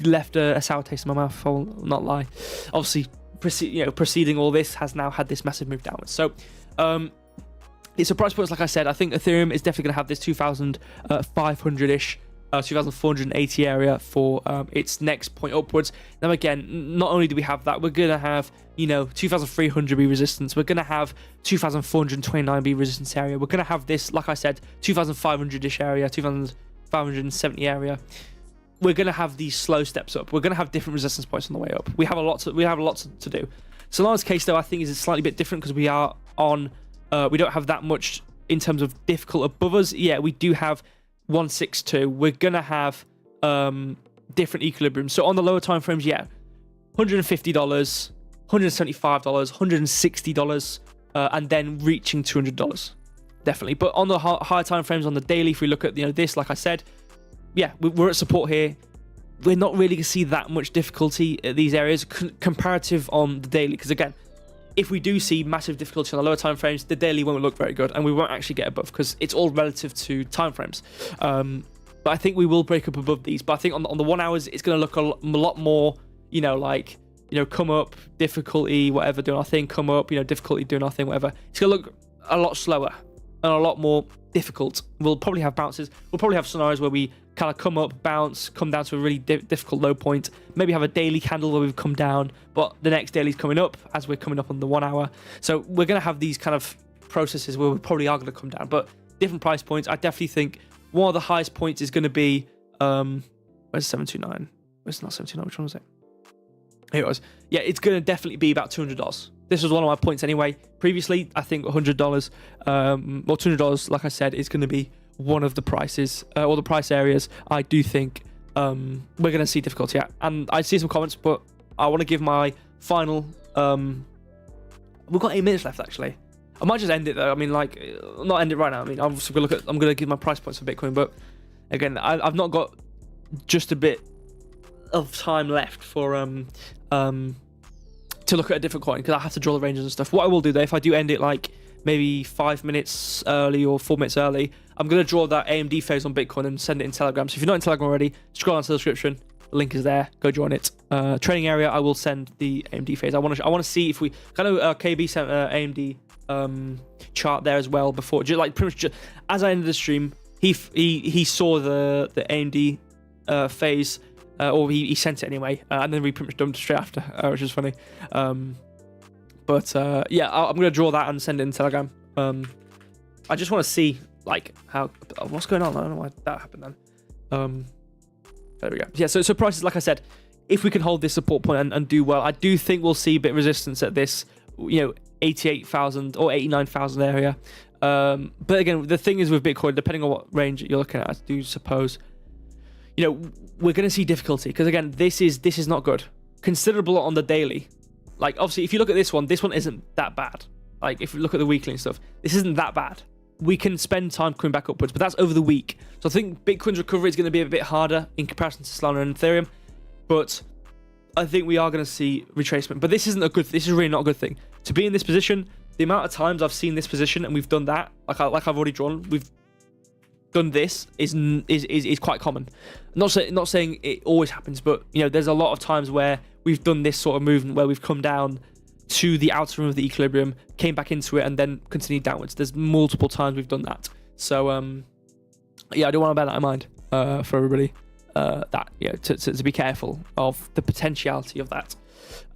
A: left a sour taste in my mouth, I'll not lie. Obviously, preceding all this has now had this massive move downwards. So, it's a price points, like I said. I think Ethereum is definitely going to have this 2,500-ish, 2,480 area for its next point upwards. Now, again, not only do we have that, we're going to have 2,300 be resistance. We're going to have 2,429 be resistance area. We're going to have this, like I said, 2,500-ish area, 2,570 area. We're going to have these slow steps up. We're going to have different resistance points on the way up. We have a lot to do. Solana's case, though, I think is a slightly bit different, because we are on. We don't have that much in terms of difficult above us. Yeah, we do have 162. We're gonna have different equilibriums. So on the lower time frames, yeah, $150, $175, $160, and then reaching $200, definitely. But on the higher time frames, on the daily, if we look at this, like I said, yeah, we're at support here. We're not really gonna see that much difficulty at these areas comparative on the daily, because again, if we do see massive difficulty on the lower time frames, the daily won't look very good, and we won't actually get above, because it's all relative to time frames. But I think we will break up above these. But I think on the 1 hours, it's going to look a lot more, come up, difficulty, whatever, doing our thing, come up, difficulty, doing our thing, whatever. It's going to look a lot slower and a lot more difficult. We'll probably have bounces. We'll probably have scenarios where we kind of come up, bounce, come down to a really difficult low point, maybe have a daily candle where we've come down, but the next daily's coming up as we're coming up on the 1 hour. So we're going to have these kind of processes where we probably are going to come down, but different price points. I definitely think one of the highest points is going to be, where's 729? Where's not 729? Which one was it? Here it was. Yeah, it's going to definitely be about $200. This was one of my points anyway. Previously, I think $100, or $200, like I said, is going to be one of the prices, or the price areas I do think we're going to see difficulty at. And I see some comments, but I want to give my final. We've got 8 minutes left, actually. I might just end it though. I mean, like, not end it right now. I mean, I'm going to give my price points for Bitcoin, but again, I've not got just a bit of time left for to look at a different coin, because I have to draw the ranges and stuff. What I will do though, if I do end it like maybe 5 minutes early or 4 minutes early, I'm going to draw that AMD phase on Bitcoin and send it in Telegram. So if you're not in Telegram already, scroll down to the description. The link is there. Go join it. Training area, I will send the AMD phase. I want to see if we kind of KB sent AMD chart there as well before. Just, like, pretty much as I ended the stream, he saw the AMD phase, or he sent it anyway, and then we pretty much dumped straight after, which is funny. But yeah, I'm gonna draw that and send it in Telegram. I just want to see like what's going on. I don't know why that happened then. There we go. Yeah, so prices, like I said, if we can hold this support point and do well, I do think we'll see a bit of resistance at this, 88,000 or 89,000 area. But again, the thing is with Bitcoin, depending on what range you're looking at, I do suppose
B: we're going to see difficulty because again, this is not good. Considerable on the daily. Like obviously, if you look at this one isn't that bad. Like if you look at the weekly and stuff, this isn't that bad. We can spend time coming back upwards, but that's over the week. So I think Bitcoin's recovery is going to be a bit harder in comparison to Solana and Ethereum, but I think we are going to see retracement. But this is really not a good thing. To be in this position, the amount of times I've seen this position and we've done that, like I've already drawn, we've done this is quite common. Not saying it always happens, but there's a lot of times where we've done this sort of movement where we've come down to the outer rim of the equilibrium, came back into it, and then continued downwards. There's multiple times we've done that. So I do want to bear that in mind for everybody. To be careful of the potentiality of that.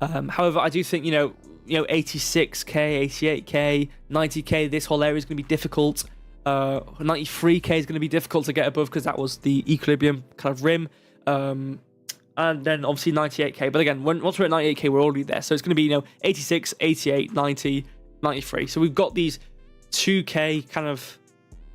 B: However, I do think 86k, 88k, 90k, this whole area is going to be difficult. 93k is going to be difficult to get above because that was the equilibrium kind of rim. And then obviously 98k. But again, once we're at 98k, we're already there. So it's going to be 86, 88, 90, 93. So we've got these 2k kind of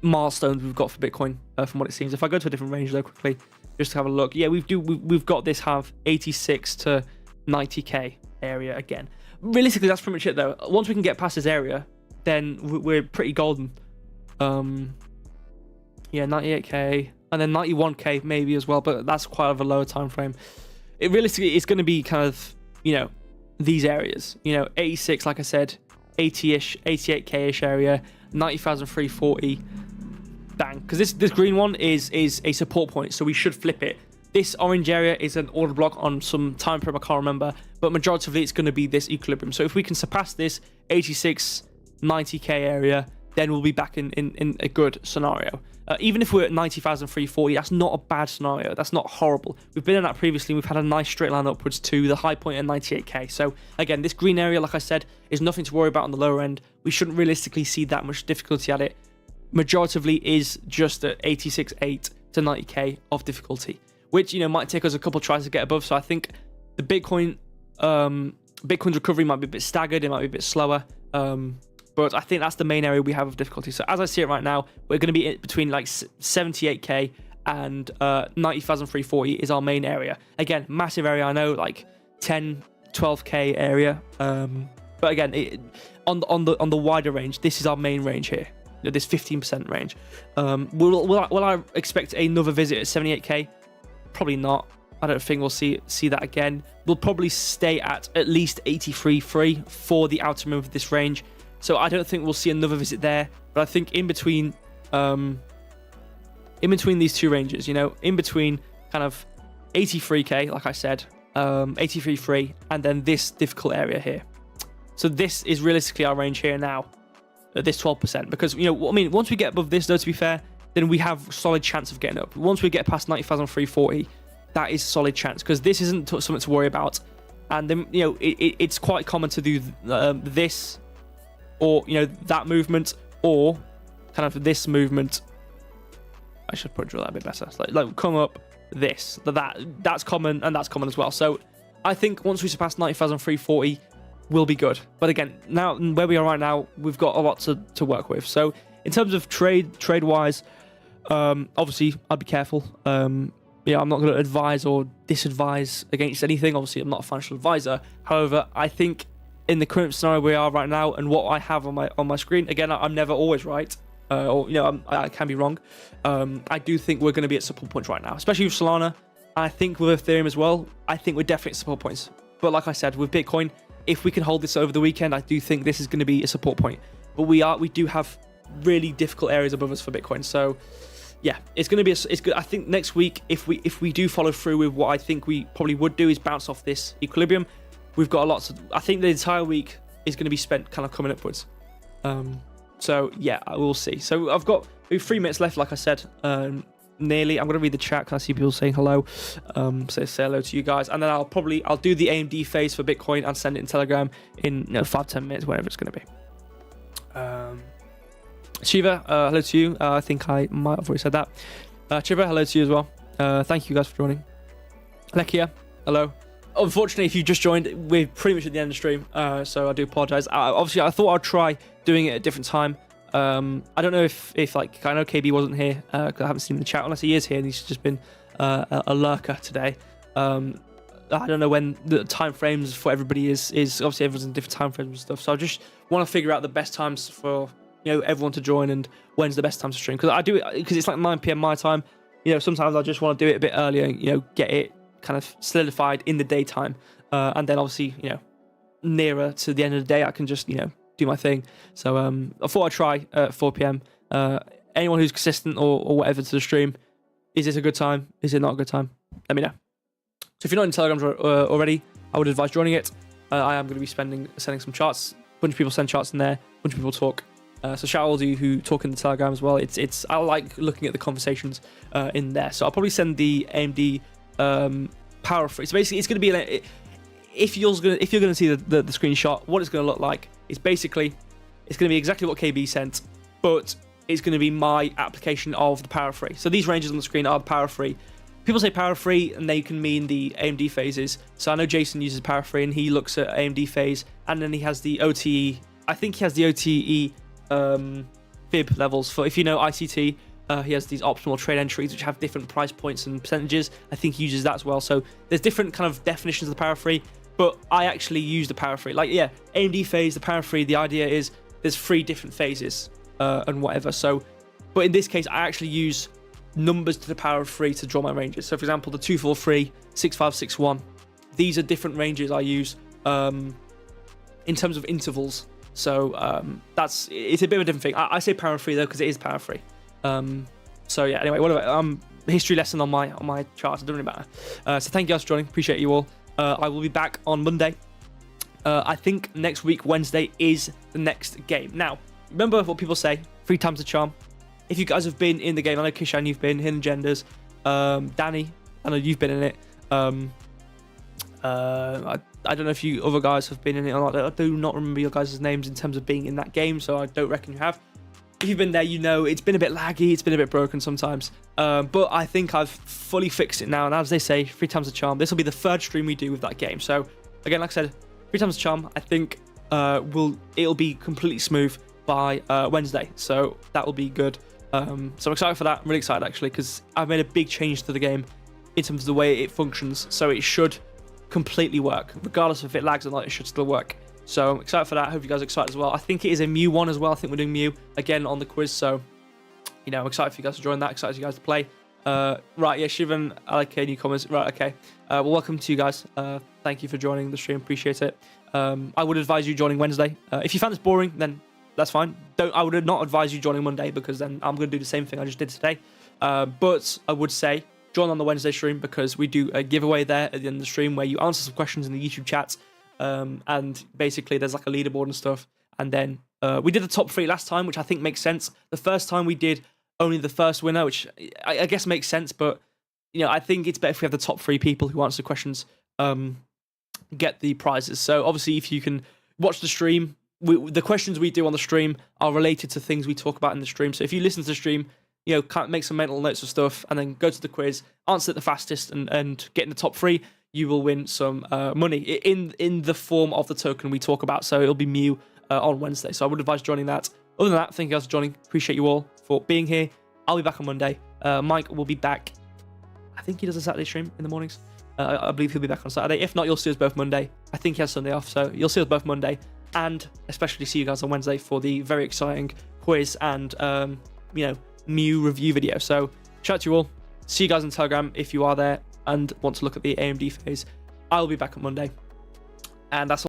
B: milestones we've got for Bitcoin from what it seems. If I go to a different range though quickly, just to have a look, yeah, we've got this have 86 to 90k area again. Realistically, that's pretty much it though. Once we can get past this area, then we're pretty golden. 98k and then 91k maybe as well, but that's quite of a lower time frame. It realistically it's going to be kind of these areas. 86, like I said, 80ish, 88k-ish area, 90,340. Bang, because this green one is a support point, so we should flip it. This orange area is an order block on some time frame I can't remember, but majoritively it's going to be this equilibrium. So if we can surpass this 86, 90k area, then we'll be back in a good scenario. Even if we're at 90,340, that's not a bad scenario. That's not horrible. We've been in that previously. We've had a nice straight line upwards to the high point at 98k. So again, this green area, like I said, is nothing to worry about on the lower end. We shouldn't realistically see that much difficulty at it. Majoritively is just at 86.8 to 90k of difficulty, which might take us a couple tries to get above. So I think the Bitcoin's recovery might be a bit staggered. It might be a bit slower. But I think that's the main area we have of difficulty. So as I see it right now, we're going to be between like 78k and 90,340 is our main area. Again, massive area. I know, like 10, 12k area. But again, on the wider range, this is our main range here. This 15% range. Will I expect another visit at 78k? Probably not. I don't think we'll see that again. We'll probably stay at least 83.3 for the outer rim of this range. So I don't think we'll see another visit there. But I think in between these two ranges, in between kind of 83k, like I said, 83.3, and then this difficult area here. So this is realistically our range here now, at this 12%. Because, once we get above this, though, to be fair, then we have solid chance of getting up. Once we get past 90,340, that is solid chance, because this isn't something to worry about. And then, it's quite common to do this, or that movement, or kind of this movement. I should probably draw that a bit better. So like come up this, that's common, and that's common as well. So I think once we surpass 90,340, we'll be good. But again, now where we are right now, we've got a lot to work with. So in terms of trade wise, obviously I'd be careful. I'm not going to advise or disadvise against anything. Obviously, I'm not a financial advisor. However, I think in the current scenario we are right now and what I have on my screen, again, I'm never always right, I can be wrong. I do think we're going to be at support points right now, especially with Solana. I think with Ethereum as well. I think we're definitely at support points. But like I said, with Bitcoin, if we can hold this over the weekend, I do think this is going to be a support point. But we do have really difficult areas above us for Bitcoin. So yeah, it's going to be it's good. I think next week, if we do follow through with what I think we probably would do, is bounce off this equilibrium. We've got a lot to. I think the entire week is going to be spent kind of coming upwards. So yeah, I will see. So I've got 3 minutes left, like I said, nearly. I'm going to read the chat because I see people saying hello. So say hello to you guys, and then I'll do the AMD phase for Bitcoin and send it in Telegram in 5-10 minutes, whatever it's going to be. Shiva, hello to you. I think I might have already said that. Shiva, hello to you as well. Thank you guys for joining. Lekia, hello. Unfortunately, if you just joined, we're pretty much at the end of the stream, so I do apologize. Obviously, I thought I'd try doing it at a different time. I don't know if like, I know KB wasn't here, because I haven't seen him in the chat, unless he is here and he's just been a lurker today. I don't know when the time frames for everybody is obviously everyone's in different time frames and stuff. So I just want to figure out the best times for everyone to join and when's the best time to stream, because I do it because it's like 9 p.m. my time. Sometimes I just want to do it a bit earlier, get it kind of solidified in the daytime, and then obviously nearer to the end of the day I can just do my thing. So I thought I'd try at 4 p.m. Anyone who's consistent or whatever to the stream, is this a good time? Is it not a good time? Let me know. So if you're not in Telegram already, I would advise joining it. I am going to be sending some charts. A bunch of people send charts in there. A bunch of people talk. So shout out all of you who talk in the Telegram as well. It's I like looking at the conversations in there. So I'll probably send the AMD power free. So basically, it's going to be if you're going to see the screenshot, what it's going to look like is basically it's going to be exactly what KB sent, but it's going to be my application of the power free. So these ranges on the screen are the power free. People say power free and they can mean the AMD phases. So I know Jason uses power free and he looks at AMD phase, and then he has the OTE. I think he has the OTE fib levels for, if you know ICT, he has these optimal trade entries which have different price points and percentages. I think he uses that as well. So there's different kind of definitions of the power free, but I actually use the power free. Like, yeah, AMD phase, the power free, the idea is there's 3 different phases and whatever. So, but in this case, I actually use numbers to the power of 3 to draw my ranges. So for example, the 243, 6561, these are different ranges I use in terms of intervals. So it's a bit of a different thing. I say power free though because it is power free. So yeah, anyway, whatever. History lesson on my chart, it doesn't really matter. So thank you guys for joining, appreciate you all. I will be back on Monday. I think next week Wednesday is the next game. Now remember what people say, 3 times the charm. If you guys have been in the game, I know Kishan, you've been, Hidden Genders, Danny, I know you've been in it. I don't know if you other guys have been in it or not. I do not remember your guys' names in terms of being in that game, so I don't reckon you have. If you've been there, it's been a bit laggy, it's been a bit broken sometimes. But I think I've fully fixed it now, and as they say, 3 times the charm. This will be the 3rd stream we do with that game. So again, like I said, 3 times the charm. I think it'll be completely smooth by Wednesday, so that will be good. So I'm excited for that. I'm really excited actually, because I've made a big change to the game in terms of the way it functions, so it should completely work. Regardless of if it lags or not, it should still work. So I'm excited for that. I hope you guys are excited as well. I think it is a Mew one as well. I think we're doing Mew again on the quiz, so I'm excited for you guys to join that, excited for you guys to play. Right, yeah, Shivan, I like new comments. Right, okay. Well, welcome to you guys. Thank you for joining the stream, appreciate it. I would advise you joining Wednesday. If you found this boring, then that's fine. I would not advise you joining Monday, because then I'm going to do the same thing I just did today. But I would say join on the Wednesday stream, because we do a giveaway there at the end of the stream where you answer some questions in the YouTube chat. And basically there's like a leaderboard and stuff. And then we did the top 3 last time, which I think makes sense. The first time we did only the first winner, which I guess makes sense. But, I think it's better if we have the top 3 people who answer the questions get the prizes. So obviously if you can watch the stream, the questions we do on the stream are related to things we talk about in the stream. So if you listen to the stream, can't make some mental notes of stuff and then go to the quiz, answer it the fastest and get in the top 3, you will win some money in the form of the token we talk about. So it'll be Mew on Wednesday. So I would advise joining that. Other than that, thank you guys for joining. Appreciate you all for being here. I'll be back on Monday. Mike will be back. I think he does a Saturday stream in the mornings. I believe he'll be back on Saturday. If not, you'll see us both Monday. I think he has Sunday off, so you'll see us both Monday. And especially see you guys on Wednesday for the very exciting quiz and, Mew review video. So shout out to you all. See you guys on Telegram if you are there and want to look at the AMD phase. I'll be back on Monday. And that's all.